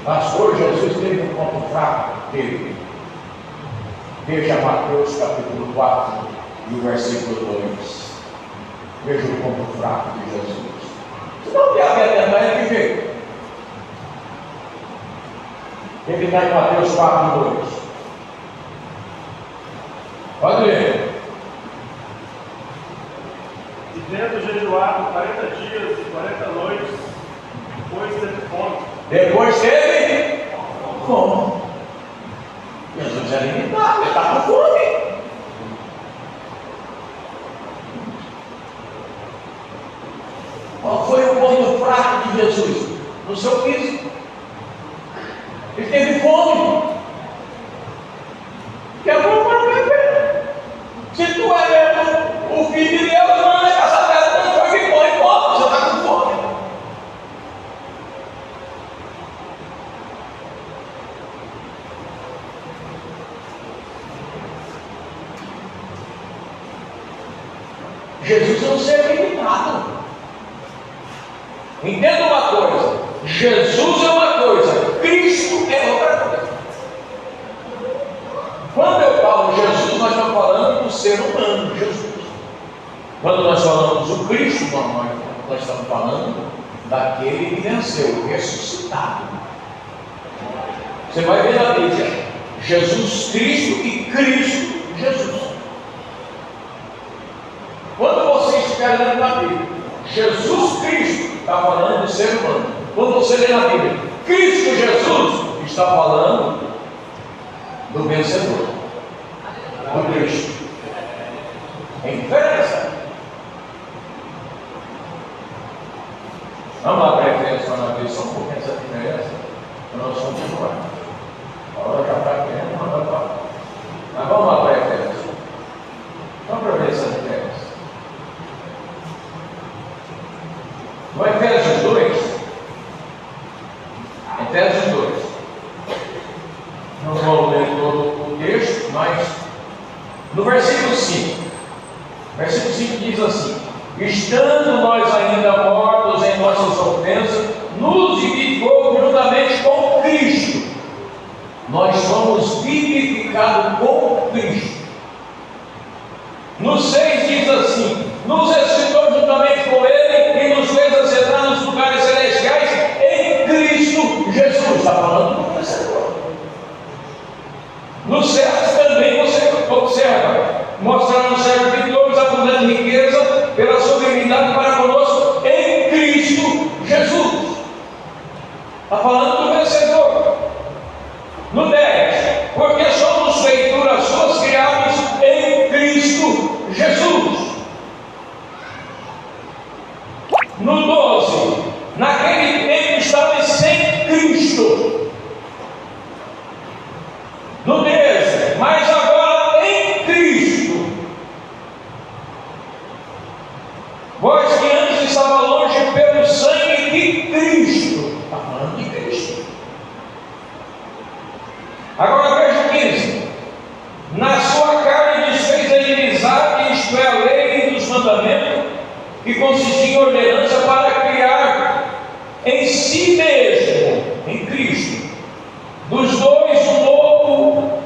Pastor, Jesus teve um ponto fraco dele. Veja Mateus capítulo 4 e o versículo 2. Veja o ponto fraco de Jesus. Se não der a tentar, é de jeito. Ele está em Mateus 4, 2. Pode ler. E tendo jejuado 40 dias e 40 noites, depois teve fome. Depois teve fome. Jesus é limitado, ele está com fome. Qual foi o ponto fraco de Jesus? No seu físico. Ele teve fome. Que é bom para beber. Se tu é mesmo o filho de Deus, não é essa terra, não foi que põe fome, você está com fome. Jesus é um ser limitado. Entenda uma coisa: Jesus é uma coisa, Cristo é outra coisa. Quando eu falo Jesus, nós estamos falando do ser humano, Jesus. Quando nós falamos do Cristo, nós estamos falando daquele que venceu, ressuscitado. Você vai ver na Bíblia Jesus Cristo e Cristo Jesus. Quando você estiver lendo na Bíblia Jesus Cristo, está falando de ser humano. Quando você lê na Bíblia Cristo Jesus, está falando do vencedor, do Cristo. É diferença. Vamos lá para Efésios para ver só um pouquinho essa diferença, para nós continuar. A hora já está querendo mandar para. Mas vamos lá para Efésios. Vamos para ver essa diferença. No Efésios 2, não vou ler todo o texto, mas no versículo 5 diz assim: estando nós ainda mortos em nossas ofensas, nos vivificou juntamente com Cristo. Nós somos vivificados com Cristo. No 6 diz assim: nos ressuscitou juntamente com Ele e nos fez assentar nos lugares celestiais em Cristo Jesus. Está falando do vencedor. No 7 também você observa: mostrar no céu vitorioso abundante riqueza pela soberanidade para conosco em Cristo Jesus. Está falando do vencedor. No 10, porque somos feituras suas criadas em Cristo Jesus. No 12, naquele tempo estava sem Cristo. No 13, mas agora em Cristo Na sua carne desfez a inimizade, isto é, a lei dos mandamentos, que consistia em ordenança para criar em si mesmo, em Cristo, dos dois um novo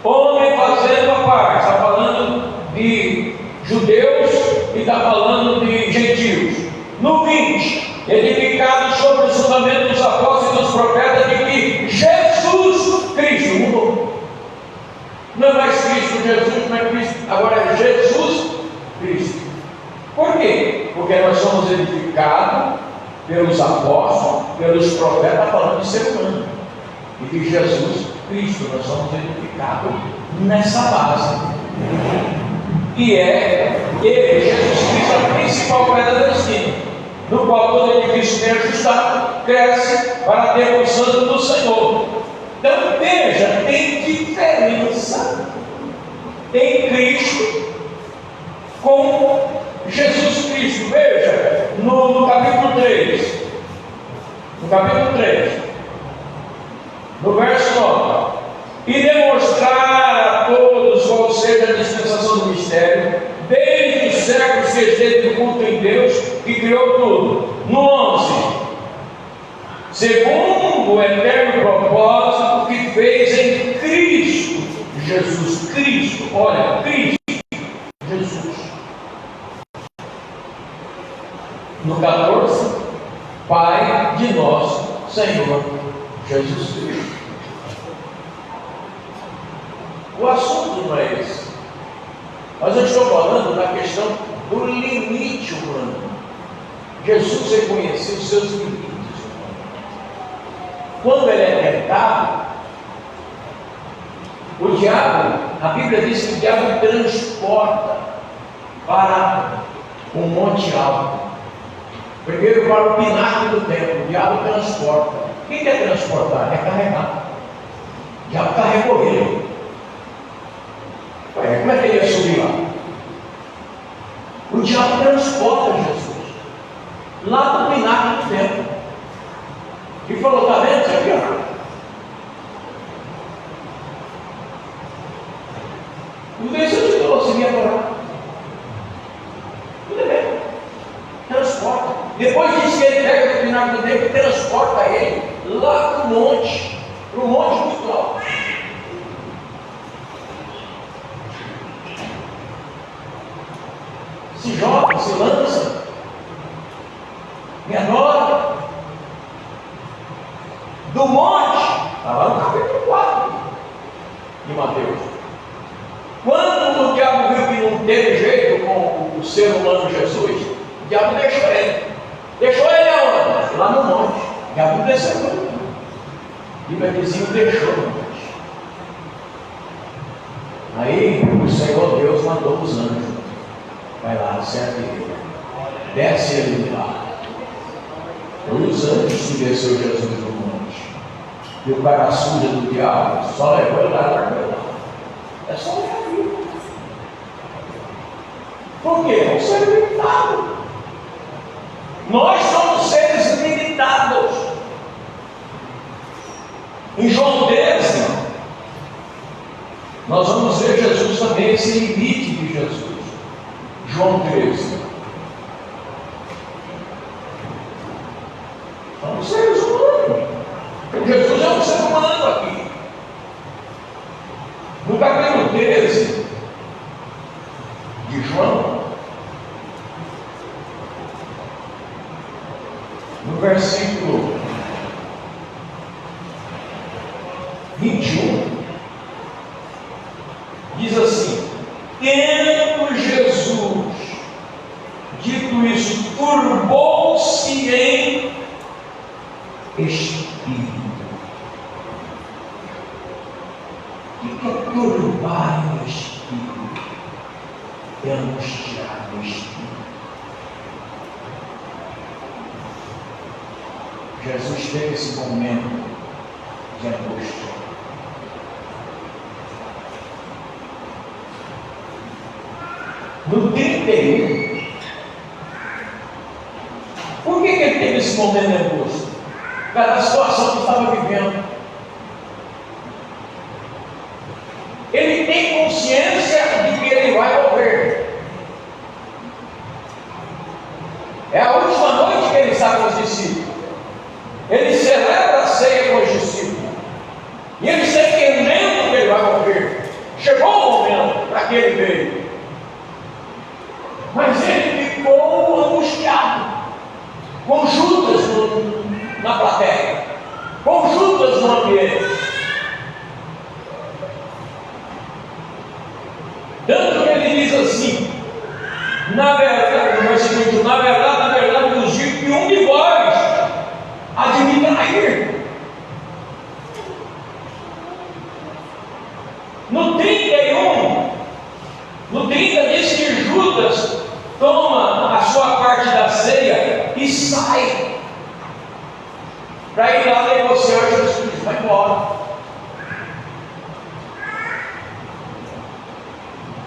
homem fazendo a paz. Está falando de judeus e está falando de gentios. No 20, edificado sobre os fundamentos dos apóstolos e dos profetas, de que Jesus Cristo mudou. Não é mais Cristo Jesus, não é Cristo, agora é Jesus Cristo. Por quê? Porque nós somos edificados pelos apóstolos, pelos profetas, está falando de ser humano. E de Jesus Cristo, nós somos edificados nessa base. E é Ele, Jesus Cristo, a principal pedra da esquina, no qual todo edifício bem ajustado cresce para ter o santo do Senhor. Então veja, tem diferença em Cristo com Jesus Cristo. Veja, no capítulo 3, no verso 9: e demonstrar a todos qual seja a dispensação do mistério, desde os séculos que esteve o culto em Deus, que criou tudo. No 11: segundo o eterno propósito que fez em Cristo Jesus. Cristo, olha, Cristo Jesus. No 14: Pai de nosso Senhor Jesus Cristo. O assunto não é esse, mas eu estou falando da questão do limite humano. Jesus reconheceu os seus limites. Quando ele é tentado, o diabo, a Bíblia diz que o diabo transporta para um monte alto. Primeiro para o pináculo do templo, o diabo transporta. O que é transportar? É carregar. O diabo carregou ele. Como é que ele ia subir lá? O diabo transporta Jesus lá do pináculo do templo. E falou: está vendo isso aqui? Não deixa de você me adorar. Tudo bem. Transporta. Depois disso que ele pega do pináculo do templo e transporta ele lá para o monte muito alto. Se joga, se lança, me adora. Do monte, estava no capítulo 4 de Mateus. Quando o diabo viu que não teve jeito com o ser humano Jesus, o diabo deixou ele. Deixou ele aonde? Lá no monte. O diabo desceu no monte. E o vizinho deixou no monte. Aí o Senhor Deus mandou os anjos. Vai lá, certo ele. Desce ele de lá. Foi os anjos que desceu Jesus no monte. E o cara suja do diabo só levou ele lá, largou ele lá. É só o caminho. Por quê? É um ser limitado. Nós somos seres limitados. Em João 13, nós vamos ver Jesus também, esse limite de Jesus. João 13. Somos seres humanos. Jesus é um ser humano aqui. No capítulo 13 de João, no versículo 21, diz assim: tendo Jesus dito isso, turbou-se em espírito. O que é turbar o espírito? É angustiar o espírito. Jesus teve esse momento de angústia. No 31, por que ele teve esse momento de angústia? Cada situação que estava vivendo. Ele tem aquele veio. Mas ele ficou angustiado, com Judas na plateia, com Judas no ambiente. Tanto que ele diz assim, na verdade, no versículo, na verdade, vos digo que um de vós há de me trair. No 31, no 30 diz que Judas toma a sua parte da ceia e sai para ir lá negociar Jesus, vai embora.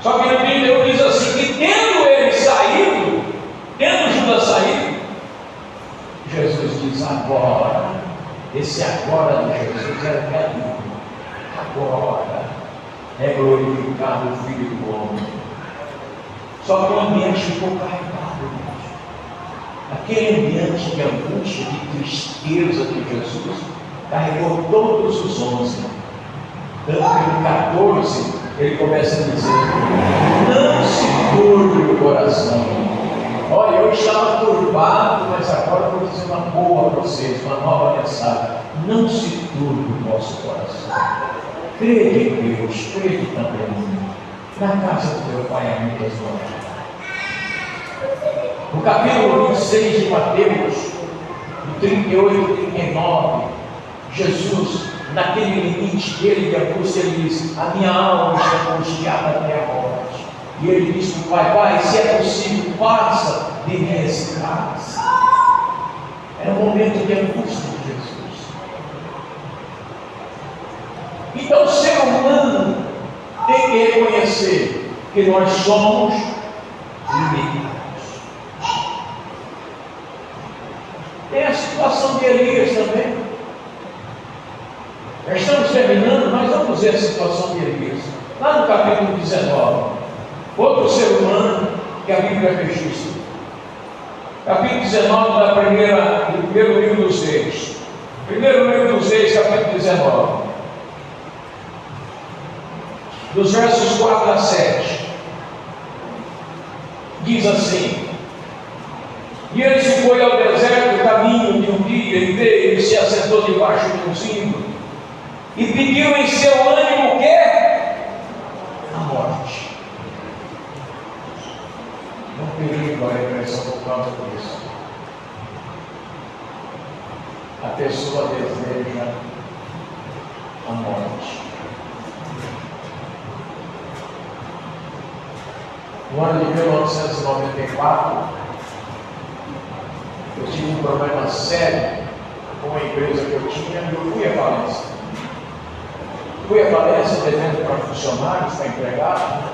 Só que no 31 diz assim, que tendo ele saído, tendo Judas saído, Jesus diz, agora, esse agora de Jesus era carinho, agora é glorificado o Filho do Homem. Só que o ambiente ficou carregado, aquele ambiente de angústia, de tristeza de Jesus, carregou todos os 11. Tanto que no 14, ele começa a dizer, não se turbe o coração. Olha, eu estava turbado, mas agora vou dizer uma boa para vocês, uma nova mensagem. Não se turbe o vosso coração. Crede em Deus, crede também em mim. Na casa do meu Pai há muitas moradas. No capítulo 26 de Mateus, no 38 e 39, Jesus, naquele limite dele de angústia, ele diz, a minha alma está angustiada até a morte. E ele diz para o Pai, Pai, se é possível, passa de mim esse cálice. Era um momento de angústia de Jesus. Então o ser humano tem que reconhecer que nós somos limitados. Tem a situação de Elias também. Já estamos terminando, mas vamos ver a situação de Elias. Lá no capítulo 19, outro ser humano que a Bíblia registra. Capítulo 19 do primeiro livro dos Reis. Primeiro livro dos Reis, capítulo 19. Dos versos 4 a 7. Diz assim, e ele se foi ao deserto, caminho de um dia, e veio e se assentou debaixo de um zimbro, e pediu em seu ânimo o quê? A morte. Não perigo a repressão por causa disso. A pessoa deseja a morte. No ano de 1994, eu tive um problema sério com a empresa que eu tinha e eu fui à falência. Fui à falência devendo para funcionários, para empregados.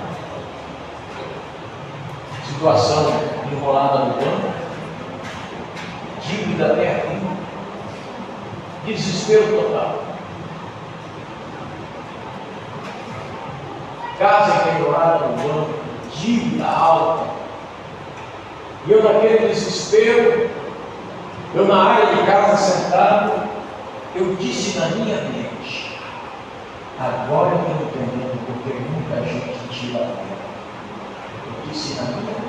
Situação enrolada no banco, dívida até aqui, desespero total. Casa pendurada no banco, dívida alta. E eu naquele desespero, eu na área de casa sentado, eu disse na minha mente, agora eu estou entendendo porque muita gente tira a vida. Eu disse na minha mente.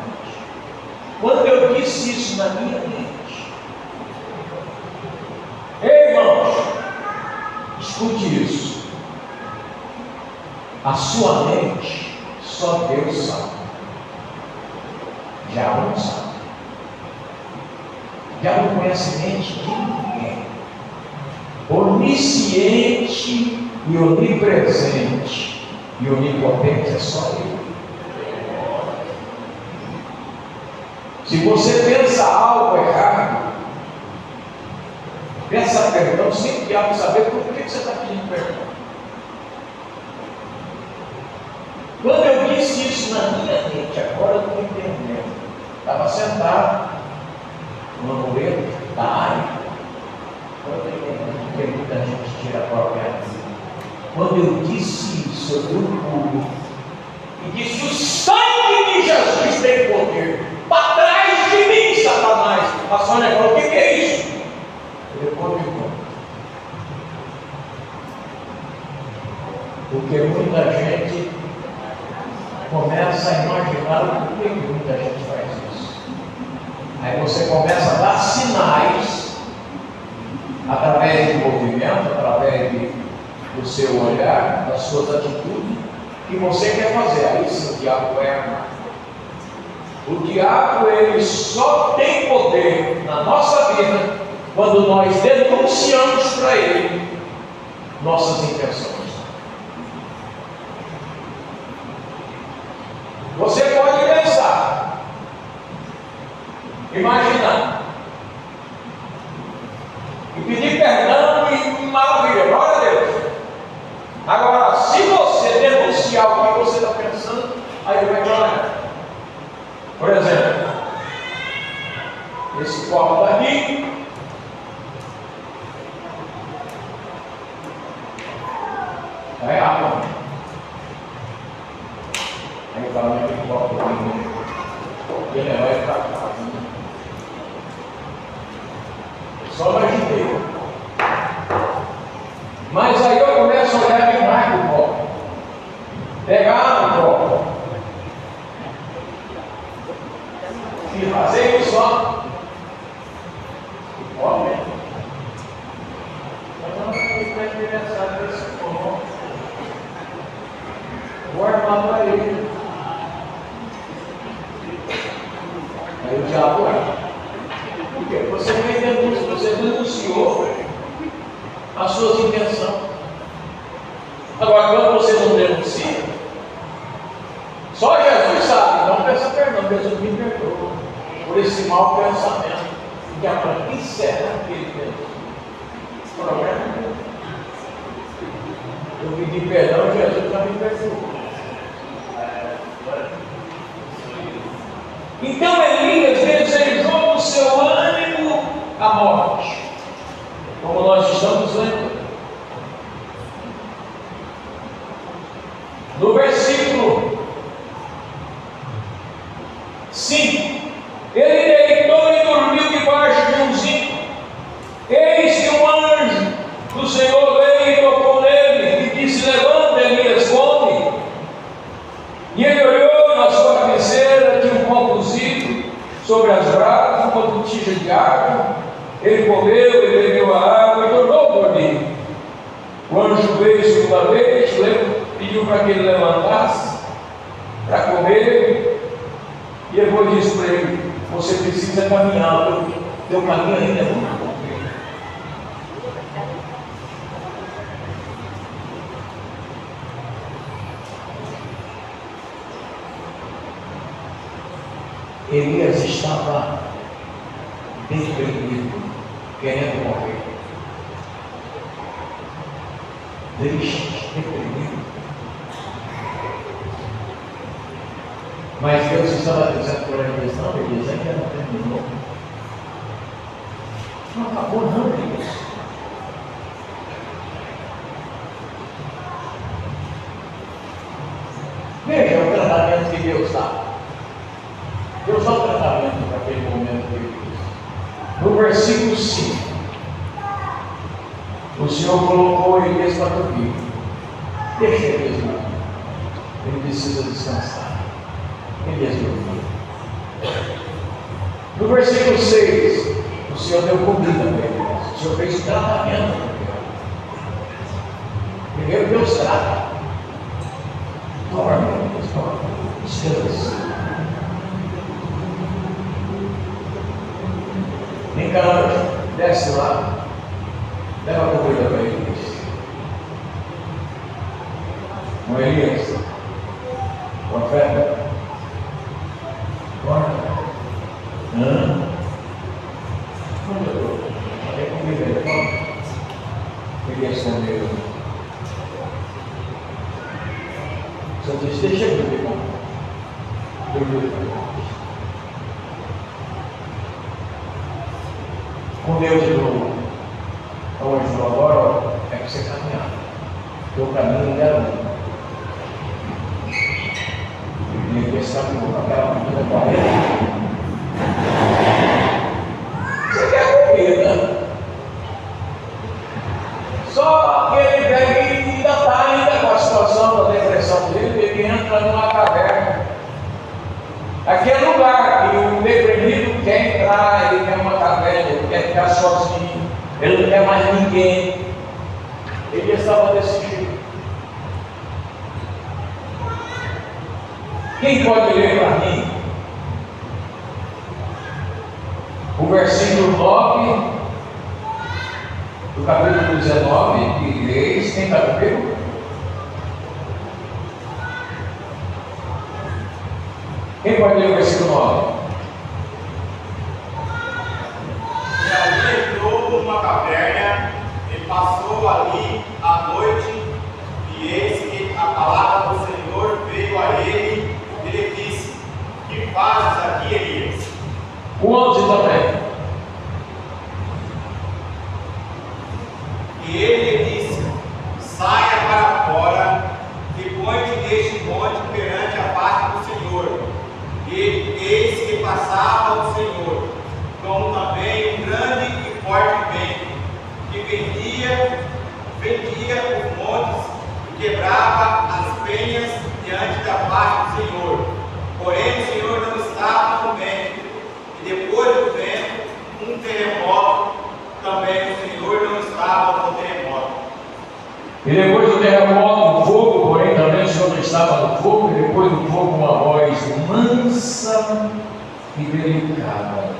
Quando eu disse isso na minha mente, ei, irmãos, escute isso. A sua mente, só Deus sabe. Já não sabe. Já não conhece mente de ninguém. Onisciente e onipresente e onipotente é só Ele. Se você pensa algo errado, peça perdão sem diabo saber por que você está pedindo perdão. Quando eu disse isso na minha mente, agora eu estou entendendo. Estava sentado no mureta da área. Quando eu entendo que muita gente tira a própria vida. Quando eu disse isso, eu dei um pulo e disse: o sangue de Jesus tem poder. Para trás de mim, Satanás. A Sônia falou: o que é isso? Depois me conta. Porque muita gente começa a imaginar o porquê que muita gente faz isso. Aí você começa a dar sinais, através do movimento, através do seu olhar, das suas atitudes, que você quer fazer. Aí sim o diabo vai armar. O diabo, ele só tem poder na nossa vida quando nós denunciamos para ele nossas intenções. Você pode pensar, imaginar, e pedir perdão e maravilha, glória a Deus. Agora, se você denunciar o que você está pensando, aí ele vai te olhar. Por exemplo, esse copo daqui, é água. Aí eu falo, aquele copo aqui, e ele vai para casa. Só imaginei. Mas aí eu começo a olhar demais do copo, pegar no copo e fazer isso só. Copo, né? Mas eu não tenho que pensar nesse copo. Vou armar para ele. Aí o diabo é. Por quê? Você denunciou as suas intenções. Agora, quando você não denuncia, só Jesus sabe, não peça perdão, Jesus me perdoa por esse mau pensamento. E agora, que será que ele fez? Problema. Eu pedi perdão e Jesus já me perdoou. Então Elias desejou no seu ânimo a morte, como nós estamos lendo. No versículo 5, ele deitou e dormiu debaixo de um zinco. Eis que um anjo do Senhor veio e tocou nele e disse: levanta, Elias, come. E ele olhou na sua cabeceira, tinha um pão cozido sobre as brasas, uma botija de água. Ele comeu, ele bebeu a água e tornou a dormir. O anjo veio segunda vez, pediu para que ele levantasse para comer, e depois disse para ele: você precisa caminhar, teu caminho ainda é muito longo. Elias estava deprimido, querendo morrer. Triste, deprimido. Mas Deus estava dizendo por Elias: não, Elias, ainda não terminou. Não acabou não, Elias. Veja o tratamento que Deus dá. Deus dá o tratamento para aquele momento que ele fez. No versículo 5, o Senhor colocou Elias para dormir. Deixa Elias dormir. Ele precisa descansar. Elias dormiu. No versículo 6, o Senhor deu comida para Elias. O Senhor fez tratamento para ele. Primeiro Deus trata. Dorme, Elias, dorme. Descansa. Vem cá, desce lá, leva a comida para Elias. Com Elias, com a fé, corta. Onde eu estou? Cadê a comida aí? Elias comeu. Só disse: deixa eu beber, irmão. Comeu de novo. Então, ele falou: agora é que você caminhar. Teu caminho ainda é longo. E ele caminhou para aquela comida para ele. Você quer comida? Só que ele pega e ainda está com a situação da depressão dele. Ele entra numa caverna Aquele lugar que o deprimido quer entrar, ele quer uma caverna, ele quer ficar sozinho, ele não quer mais ninguém. Ele estava desse jeito. Quem pode ler para mim o versículo 9 do capítulo 19 de Reis? Quem está comigo? Quem pode ler o versículo 9? E ali entrou numa caverna e passou ali a noite, e eis que a palavra do Senhor veio a ele e lhe disse: que fazes aqui, Elias? O 11 também. E ele lhe disse: saia para fora e põe-te neste monte perante a face do Senhor. E eis que passava o Senhor, como também um grande e forte vento, que fendia os montes e quebrava as penhas diante da face do Senhor. Porém o Senhor não estava no vento, e depois do vento, um terremoto. Também o Senhor não estava no terremoto. E depois do terremoto, um fogo, porém também o Senhor não estava no fogo, e depois do fogo, uma voz mansa e delicada.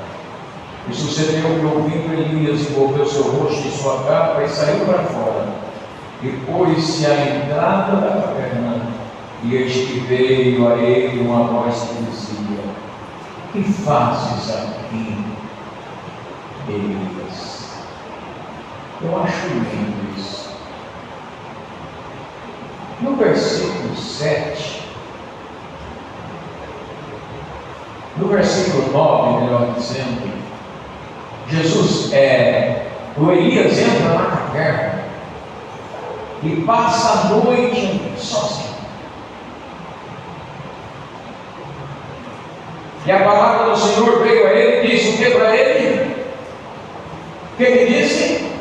E sucedeu que, ouvindo Elias, envolveu seu rosto em sua capa e saiu para fora. E pôs-se à entrada da caverna, e eis que veio a ele uma voz que dizia: que fazes aqui, Elias? Eu acho lindo isso. No versículo 7, no versículo 9, melhor dizendo, o Elias entra na caverna e passa a noite sozinho. E a palavra do Senhor veio a ele e disse o que para ele? O que ele disse?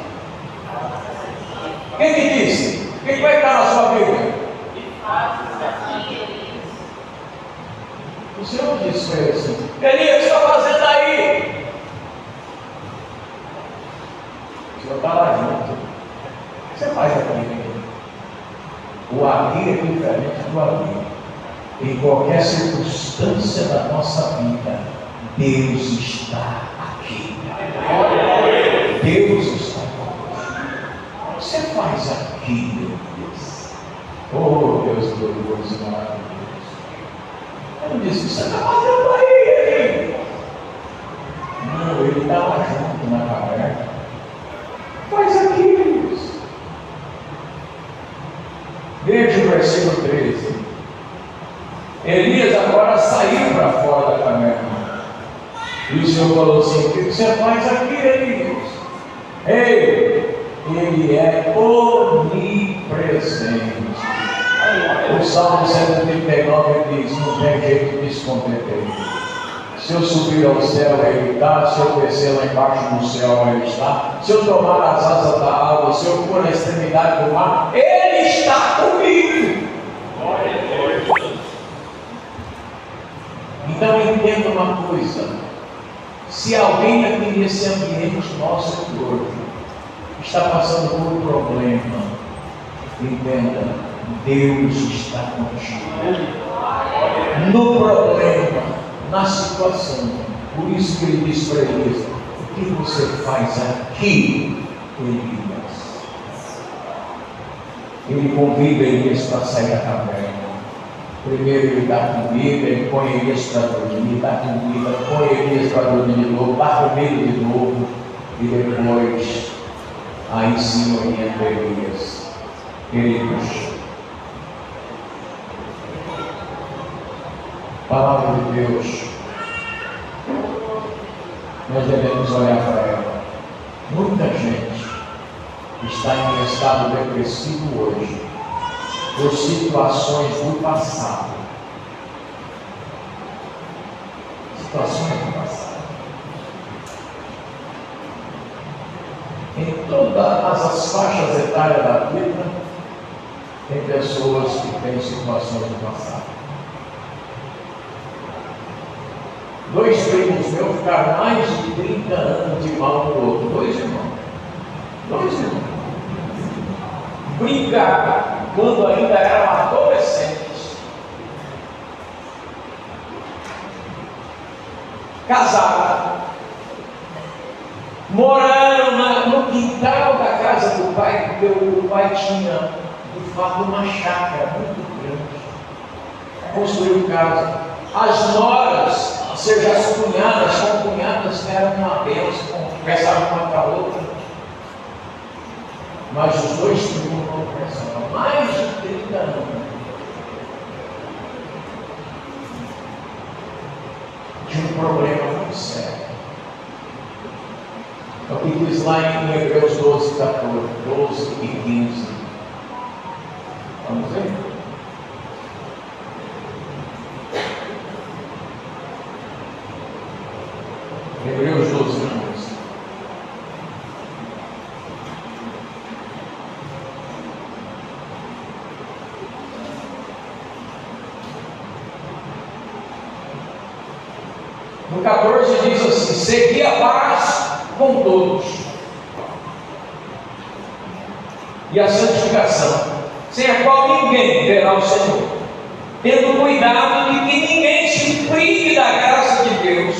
O que ele disse? O que vai estar na sua Bíblia? O Senhor disse para ele assim: Elias, o que está fazendo aí? O Senhor está lá junto. O que você faz aqui? O ali é diferente do ali. Em qualquer circunstância da nossa vida, Deus está aqui. Deus está aqui. O que você faz aqui, meu Deus? Oh, Deus glorioso e maravilhoso. Eu não disse: o que você está fazendo aí? Não, ele está lá junto na caverna. Faz aqui, Deus. Veja o versículo 13. Elias agora saiu para fora da caverna. E o Senhor falou assim: o que você faz aqui, Elias? Ei, ele é onipresente. O Salmo 139 diz: não tem jeito de esconder dele. Se eu subir ao céu, ele está. Se eu descer lá embaixo no céu, ele está. Se eu tomar as asas da água, se eu for na extremidade do mar, ele está comigo. Então entenda uma coisa: se alguém aqui nesse ambiente nosso corpo está passando por um problema, entenda, Deus está contigo. No problema, na situação. Por isso que ele diz para Elias: o que você faz aqui, Elias? Ele convida Elias para sair da caverna. Primeiro ele dá comida, ele põe Elias para dormir, dá comida, põe Elias para dormir de novo, dá comida de novo, e depois, aí sim orienta Elias. Queridos, palavra de Deus, nós devemos olhar para ela. Muita gente está em estado depressivo hoje, por situações do passado. Situações do passado. Em todas as faixas etárias da vida, tem pessoas que têm situações do passado. Dois primos meus ficaram mais de 30 anos de mal no outro. Dois irmãos. Brigaram quando ainda eram adolescentes. Casaram. Moraram no quintal da casa do pai, porque o pai tinha, de fato, uma chácara muito grande. Construiu casa. As noras, ou seja, as cunhadas, concunhadas, eram uma bênção, conversavam uma com a outra. Mas os dois primos não conversavam. Mais de 30 anos. Tinha um problema muito sério. É o que diz lá em Hebreus 12, 14, 12 e 15. Vamos ver? Hebreus 12, 15. No 14 diz assim: segui a paz com todos e a santificação, sem a qual ninguém verá o Senhor, tendo cuidado de que ninguém se prive da graça de Deus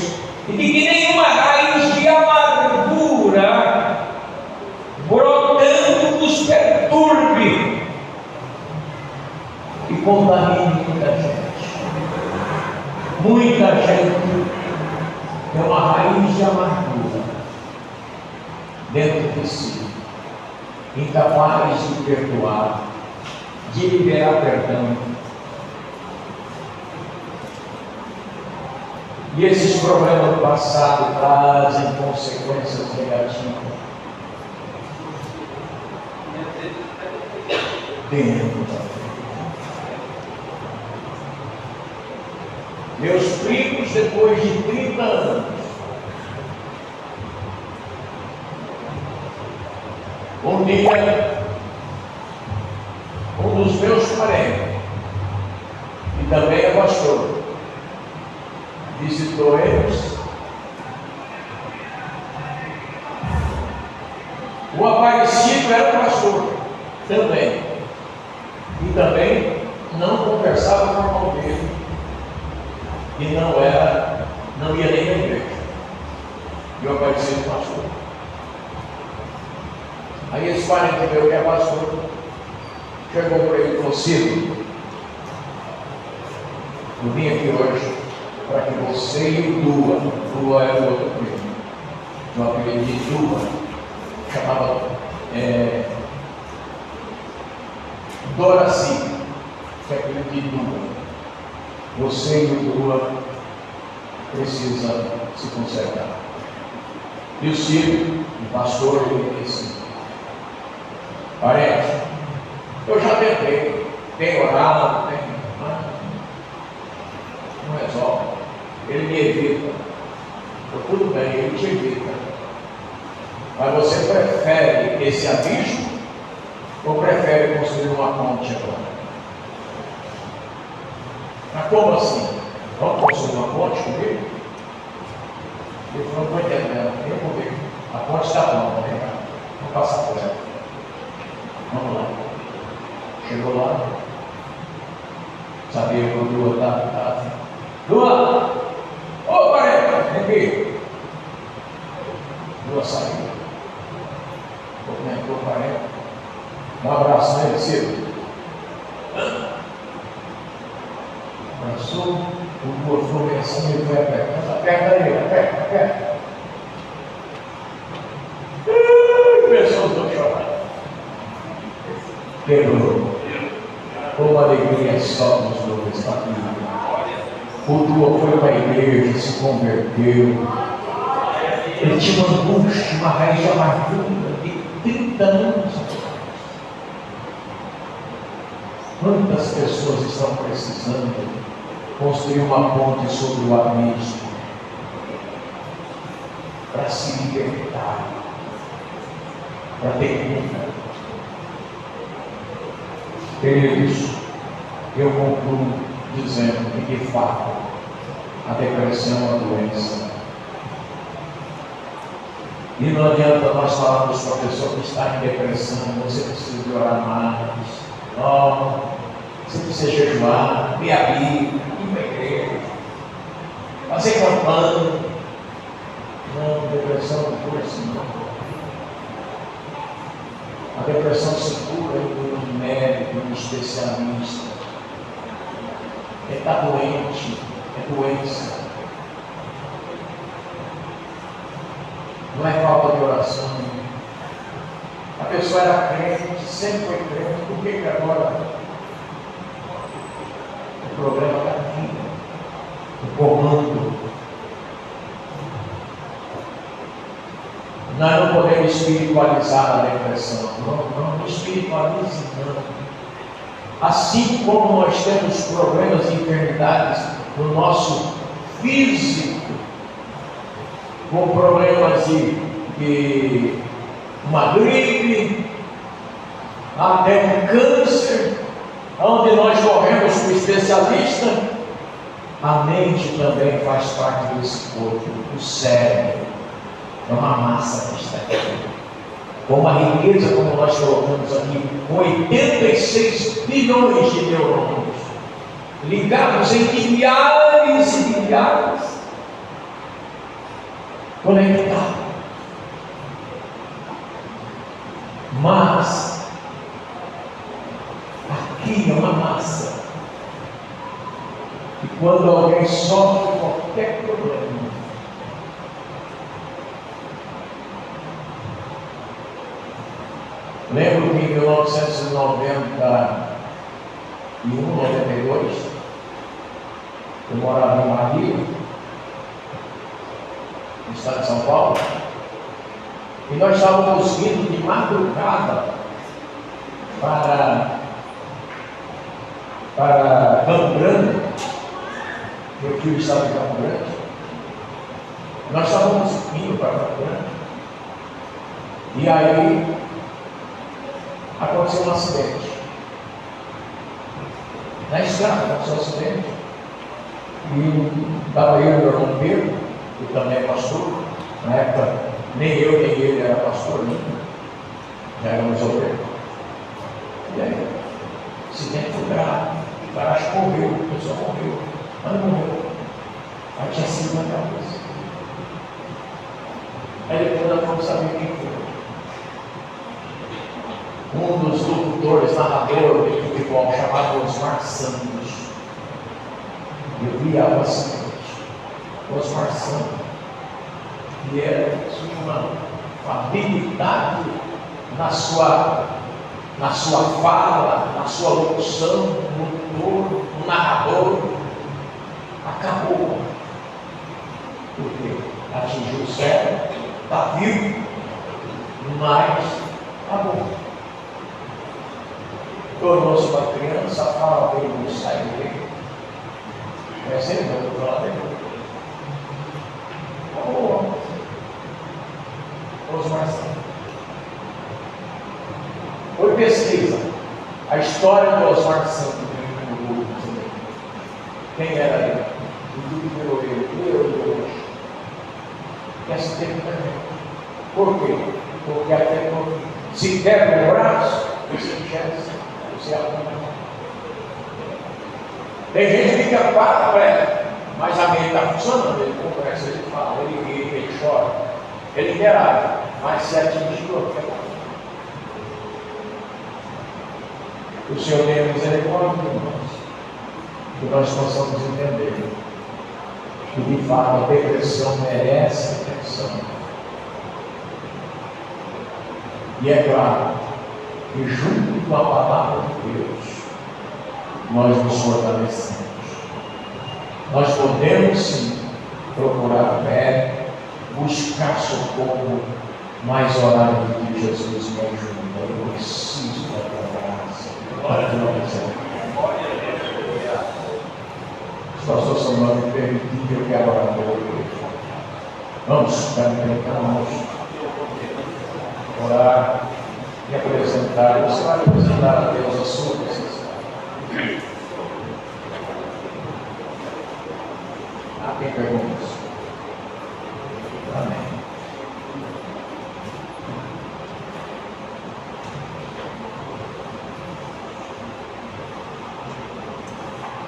e de que nenhuma raiz de amargura brotando nos perturbe e contamine muita gente. Muita gente é uma raiz de amargura dentro de si, incapaz de perdoar, de liberar perdão. E esses problemas do passado trazem consequências negativas dentro da vida. Meus primos, depois de 30 anos, um dia, um dos meus parentes, que também é pastor, visitou eles. O Aparecido era pastor também, e também não conversava com o irmão dele, e não ia nem na igreja. E o Aparecido pastor. Aí esse parente meu que é pastor chegou para ele e falou: Ciro, eu vim aqui hoje para que você e o Dua era o outro primo, um apelido de Dua, chamava Doraci, que é apelido de Dua. Você e o Dua precisa se consertar. E o Ciro, o pastor, ele disse: parece, eu já tentei, tenho orado, não resolve. Ele me evita. Eu, tudo bem, ele te evita. Mas você prefere esse abismo ou prefere construir uma ponte agora? Mas como assim? Vamos construir uma ponte comigo? Ele falou: não estou entendendo. Eu vou ver. A ponte está pronta, vem cá. Vamos passar por ela. Vamos lá. Chegou lá. Sabia que o Dua está. Dua! Ô, parente, vem aqui. Dua saiu. Comentou o parente. Dá um abraço nele, Ciro. Abraçou. O Dua foi assim, ele foi apertando. Aperta ele, aperta. Começou os dois a chorar. Quebrou. Como alegria só nos dois, família. O Dua foi para a igreja, se converteu. Ele tinha uma angústia, uma raiz de amargura de 30 anos. Quantas pessoas estão precisando construir uma ponte sobre o abismo para se libertar, para ter cura? Queridos, eu concluo dizendo que, de fato, A depressão é uma doença. E não adianta nós falarmos para a pessoa que está em depressão, você precisa de orar mais, você precisa jejuar, ler a Bíblia, ir para a igreja, fazer campanha. Não, depressão não cura assim não. A depressão se cura por um médico, um especialista. Ele está doente, é doença. Não é falta de oração. A pessoa era crente, sempre foi crente, por que agora o problema está aqui? O comando. Nós não podemos espiritualizar a depressão. Não espiritualize não. Assim como nós temos problemas e enfermidades no nosso físico, com problemas de uma gripe, até um câncer, onde nós corremos para o especialista, a mente também faz parte desse corpo, o cérebro. É uma massa que está aqui. Com uma riqueza, como nós colocamos aqui, com 86 bilhões de neurônios, ligados em milhares e milhares, conectados. Mas, aqui é uma massa. E quando alguém sofre qualquer problema, lembro que em 1991, 92, eu morava em Maria, no estado de São Paulo, e nós estávamos vindo de madrugada para Campo Grande. Meu tio estava em Campo Grande. Nós estávamos indo para Campo Grande. E aí aconteceu um acidente. Na estrada aconteceu um acidente. E estava eu e meu irmão Pedro, que também é pastor. Na época, nem eu nem ele era pastor ainda. Já éramos obreiros. E aí, o acidente foi grave. O cara acho que morreu, a pessoa morreu. Mas não morreu. Aí tinha sido na cabeça. Aí depois nós vamos saber quem foi. Um dos locutores, narrador de futebol, chamado Osmar Santos. Eu via o acidente. Osmar Santos. E era uma habilidade na sua fala, na sua locução, no locutor, no narrador. Acabou. Porque atingiu o céu, está vivo, mas acabou. Tornou-se uma criança, a fala dele não sai dele. Percebeu o plano dele? Acabou. Osmar Santos. Foi pesquisa. A história do Osmar Santos. Quem era ele? O que virou ele? Eu e hoje. Esse tempo também. Por quê? Porque até se quebra o braço, você enxerga. Tem gente que fica paraplégico, mas a mente está funcionando, ele conversa, ele fala, ele ri, ele chora, ele interage, mas se atingiu, o Senhor tem misericórdia de nós, que nós possamos entender que de fato a depressão merece atenção. E é claro, e junto com a palavra de Deus, nós nos fortalecemos. Nós podemos sim procurar fé, buscar socorro, mas orar e pedir Jesus me ajuda. Eu preciso da tua graça. Os pastores Samuel me permitir que eu quero orar pela igreja. Vamos ficar em pé, vamos orar. E apresentar, você vai apresentar a Deus a sua necessidade. Quem pegou isso? Amém.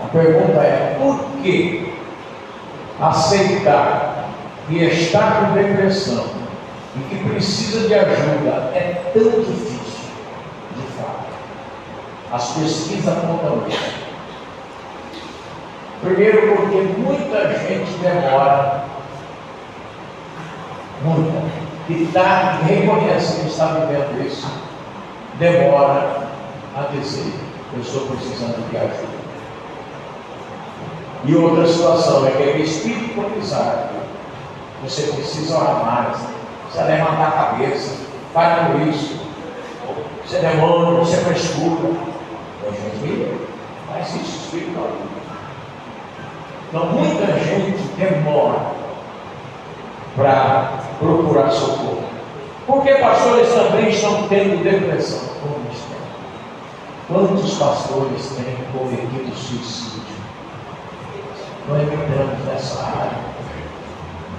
A pergunta é: por que aceitar que está com depressão e que precisa de ajuda é tão difícil? De fato, as pesquisas apontam isso. Primeiro, porque muita gente demora, que reconhece que está vivendo isso, demora a dizer: eu estou precisando de ajuda. E outra situação é que é espiritualizado. Você precisa orar mais, precisa levantar a cabeça, para por isso. Você é demônio, você é frescura. Mas isso espiritualmente. Então muita gente demora para procurar socorro. Porque pastores também estão tendo depressão. Como estão? Quantos pastores têm cometido suicídio? Não entramos nessa área,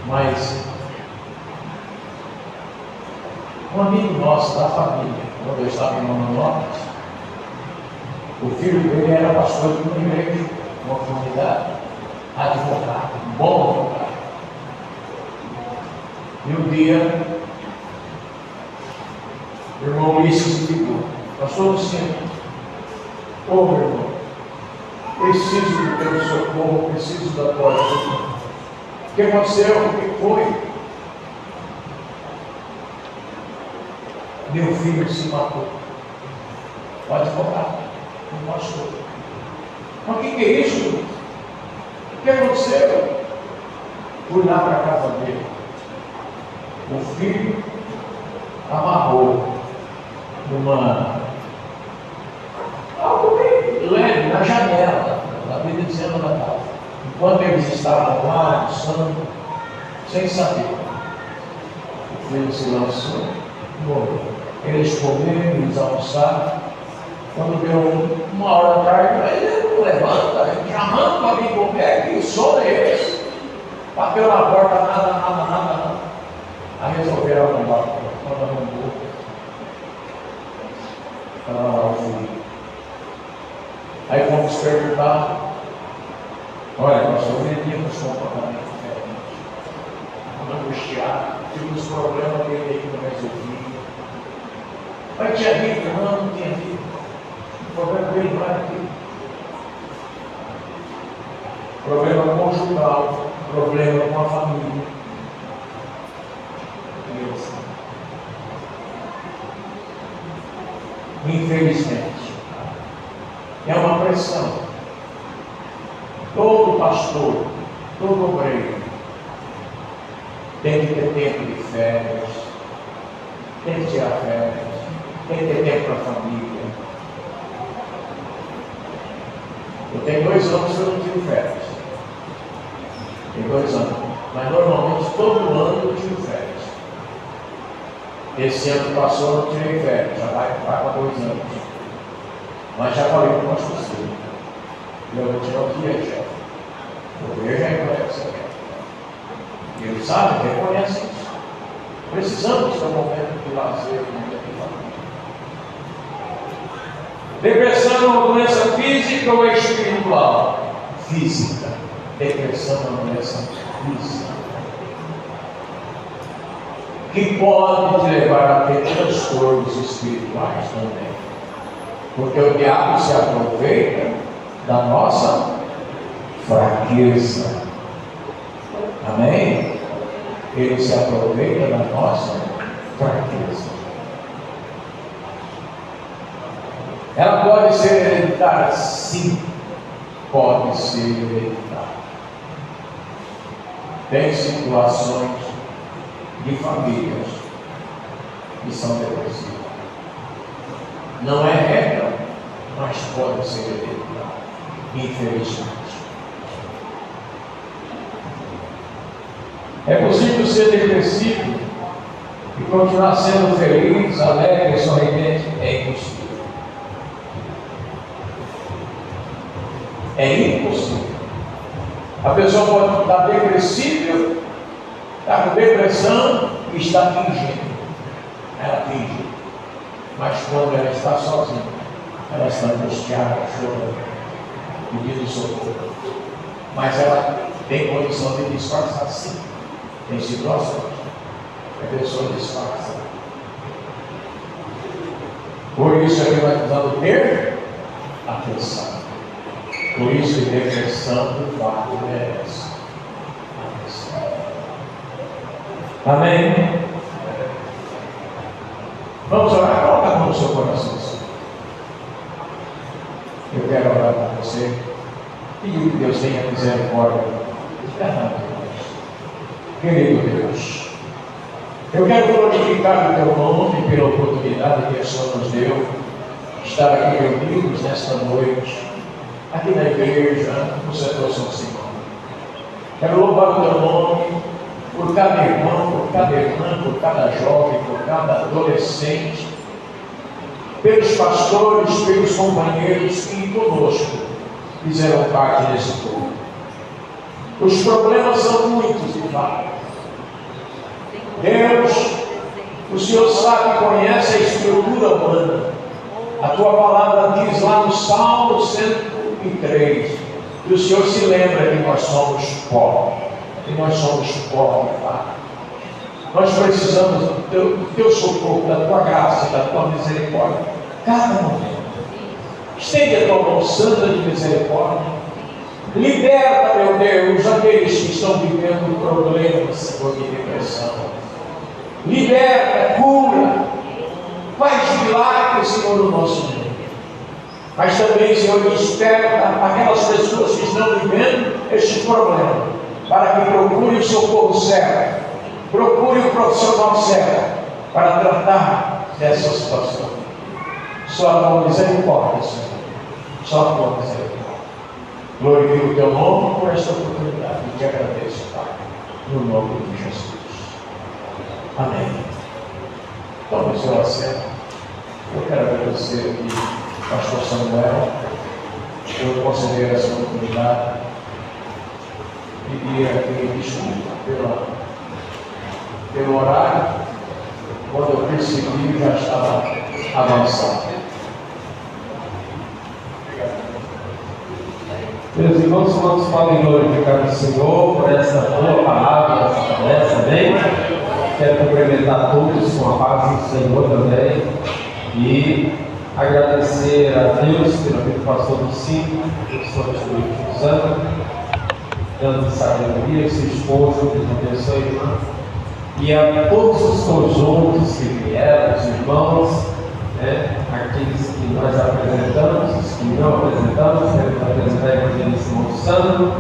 mas um amigo nosso da família, quando eu estava em Mononópolis, o filho dele era pastor de uma igreja, uma comunidade, advogado, um bom advogado. E um dia, o irmão Ulisses me ligou: pastor Luciano, ô meu irmão, preciso do teu socorro, preciso da tua ajuda. O que aconteceu? O que foi? Meu filho se matou. Pode cobrar. Não pastor. Mas o que é isso? O que aconteceu? Fui lá para a casa dele. O filho amarrou algo bem leve na janela da vida de cima da casa. Enquanto eles estavam lá, almoçando, sem saber, o filho se lançou e morreu. Eles comeram, eles almoçaram. Quando deu 1 hora da tarde, ele não levanta, ele chamando para vir comer, que sono é esse? Bateu na porta, nada. Aí resolveram arrombar a porta. Quando arrombou, estava lá o filho. Aí fomos perguntar: olha, pastor, vendíamos comportamento diferente, angustiado, tivemos problemas dele aí que não resolvia. Mas tinha vida? Não tinha vida. O problema dele não era aquilo. Problema conjugal, problema com a família. Infelizmente, é uma pressão. Todo pastor, todo obreiro tem que ter tempo de férias, tem que tirar férias, tem que ter tempo para a família. Eu tenho 2 anos que eu não tiro férias. Tem 2 anos. Mas normalmente todo ano eu tiro férias. Esse ano passou, eu não tirei férias, já vai para 2 anos. Mas já falei com o pastor Silvio. Eu vou tirar o dia, chefe. Eu vejo a influência. Eles sabem, reconhecem isso. Precisamos ter um momento de lazer, um momento de família. Depressão é uma doença física ou espiritual? Física. Depressão é uma doença física, que pode te levar a ter transtornos espirituais também. Porque o diabo se aproveita da nossa fraqueza. Amém? Ele se aproveita da nossa fraqueza. Ela pode ser hereditária? Sim, pode ser hereditária. Tem situações de famílias que são depressivas. Não é regra, mas pode ser hereditária, infelizmente. É possível ser depressivo e continuar sendo feliz, alegre, sorridente? É impossível. É impossível. A pessoa pode estar depressiva, está com depressão e está fingindo. Ela finge. Mas quando ela está sozinha, ela está angustiada, chorando, pedindo socorro. Mas ela tem condição de disfarçar, sim. Tem situações que a pessoa disfarça. Por isso é que nós precisamos ter atenção. Por isso a depressão do fato merece atenção. Amém? Vamos orar, coloca a mão no seu coração. Eu quero orar com você. Pedir que Deus tenha misericórdia. Querido Deus, eu quero glorificar o teu nome pela oportunidade que o Senhor nos deu de estar aqui reunidos nesta noite, aqui na igreja, no setor São Simão. Quero louvar o teu nome por cada irmão, por cada irmã, por cada jovem, por cada adolescente, pelos pastores, pelos companheiros que conosco fizeram parte desse povo. Os problemas são muitos e vários. Deus, o Senhor sabe e conhece a estrutura humana. A tua palavra diz lá no Salmo 103 que o Senhor se lembra que nós somos pobres. Que nós somos pobres, Pai. Nós precisamos do teu socorro, da tua graça, da tua misericórdia. Cada momento. Estende a tua mão santa de misericórdia. Liberta, meu Deus, aqueles que estão vivendo problemas, Senhor, de depressão. Liberta, cura. Faz milagres, Senhor, no nosso meio. Mas também, Senhor, desperta aquelas pessoas que estão vivendo este problema, para que procure o socorro certo, procure o profissional certo, para tratar dessa situação. Só a tua misericórdia, Senhor. Só a tua misericórdia. Glorifico o teu nome por esta oportunidade e te agradeço, Pai, no nome de Jesus. Amém. Tome seu assento. Eu quero agradecer aqui ao pastor Samuel por conceder essa oportunidade. Pedir aqui desculpa pelo horário. Quando eu percebi, já estava avançado. Meus irmãos, quantos podem glorificar o Senhor por essa boa palavra, essa palestra, amém? Quero cumprimentar todos com a paz do Senhor também e agradecer a Deus pelo que passou do Cinco, professor do Espírito Santo, dando sabedoria, seu esposo, Deus abençoe, irmã, e a todos os conjuntos que vieram, os irmãos, aqueles que nós apresentamos, os que não apresentamos, queremos apresentar a Evangelista Monte Santo,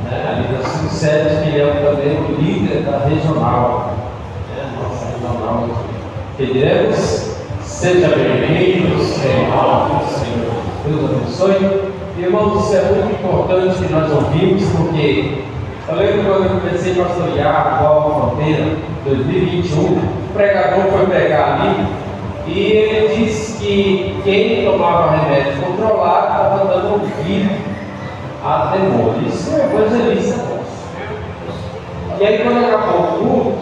ali da Subsede, que é também o líder da regional, nossa regional. Pediremos, seja bem-vindos, Senhor, Deus abençoe. Irmãos, isso é muito importante que nós ouvimos, porque eu lembro quando eu comecei a pastorear a Nova Fronteira, 2021, o pregador foi pregar ali. E ele disse que quem tomava remédio controlado estava dando ouvido a demônio. Isso é evangelista. E aí, quando acabou o culto,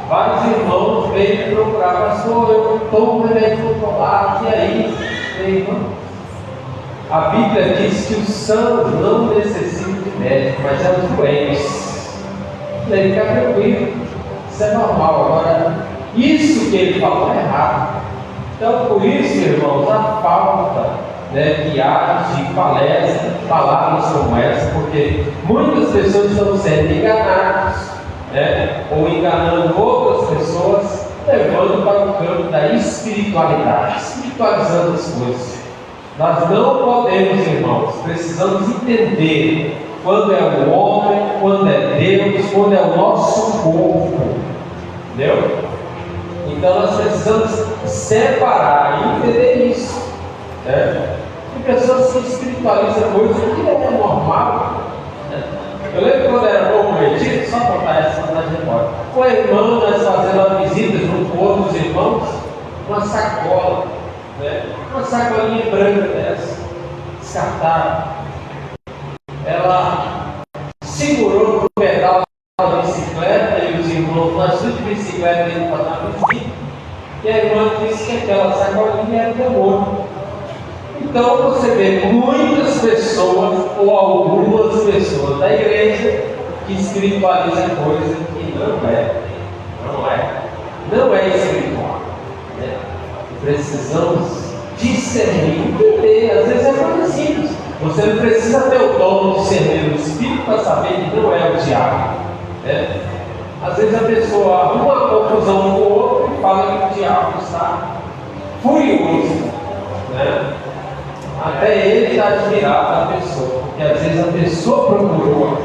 vários irmãos veio me procurar: pastor, eu tomo remédio controlado. E aí, irmão, a Bíblia diz que os sãos não necessitam de médico, mas é os doentes. Ele fica tranquilo, isso é normal. Agora, isso que ele falou é errado. Então, por isso, irmãos, a falta que há de palestra, palavras como essa, porque muitas pessoas estão sendo enganadas, ou enganando outras pessoas, levando para o campo da espiritualidade, espiritualizando as coisas. Nós não podemos, irmãos, precisamos entender quando é o homem, quando é Deus, quando é o nosso povo, entendeu? Então nós precisamos separar e entender isso. Tem pessoas que espiritualizam coisas que não é normal. Eu lembro quando era novo convertido, só contar essa vantagem de memória. Com a irmã, nós fazendo uma visita junto com outros irmãos, uma sacola, uma sacolinha branca dessa, descartável. Ela duas pessoas da igreja que espiritualizam coisa que não é espiritual, né? Precisamos discernir, entender. Às vezes é coisa simples. Você não precisa ter o dom de discernir o espírito para saber que não é o diabo, né? Às vezes a pessoa arruma uma confusão com o outro e fala que o diabo está furioso, né? Até ele está admirado da pessoa, porque às vezes a pessoa procurou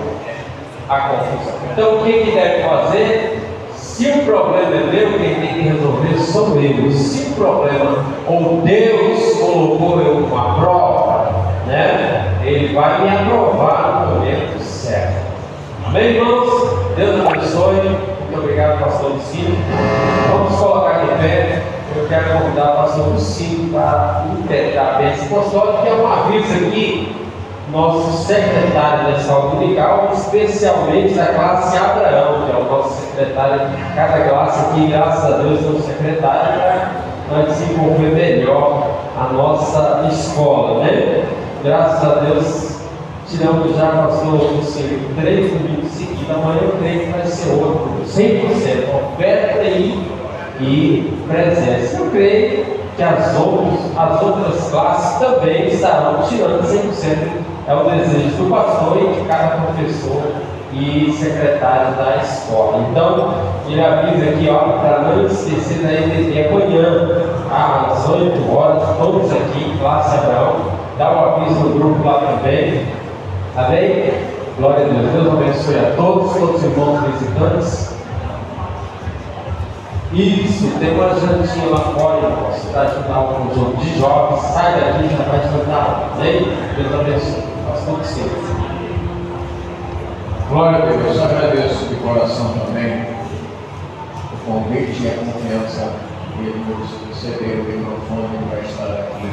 a confusão. Então o que deve fazer? Se o problema é meu, quem tem que resolver sou eu. Se o problema, ou Deus colocou eu numa prova, né? Ele vai me aprovar no momento certo. Amém, irmãos? Deus abençoe. Muito obrigado, pastor Lucínio. Vamos colocar de pé. Eu quero convidar o pastor Lucínio para integrar a bênção apostólica, que é um aviso aqui. Nosso secretário da escola dominical, especialmente da classe Abraão, que é o nosso secretário. Cada classe aqui, graças a Deus, tem um secretário para desenvolver melhor a nossa escola, né? Graças a Deus, tiramos já, pastor Lucínio, 3 domingos seguidos. Amanhã eu creio que vai ser outro, 100%, oferta e presença. Eu creio que as outras classes também estarão tirando 100%. É o desejo do pastor e de cada professor e secretário da escola. Então, ele avisa aqui, para não esquecer da ETT amanhã, às 8 horas, todos aqui, classe Abraão. Dá um aviso no grupo lá também. Amém? Glória a Deus. Deus abençoe a todos os irmãos visitantes. Isso, tem uma jantinha lá fora, irmãos, para ajudar um conjunto de jovens. Sai daqui, já vai jantar. Amém? Deus abençoe. Pastor Lucínio. Glória a Deus, eu agradeço de coração também o convite e a confiança que ele nos cedeu o microfone para estar aqui.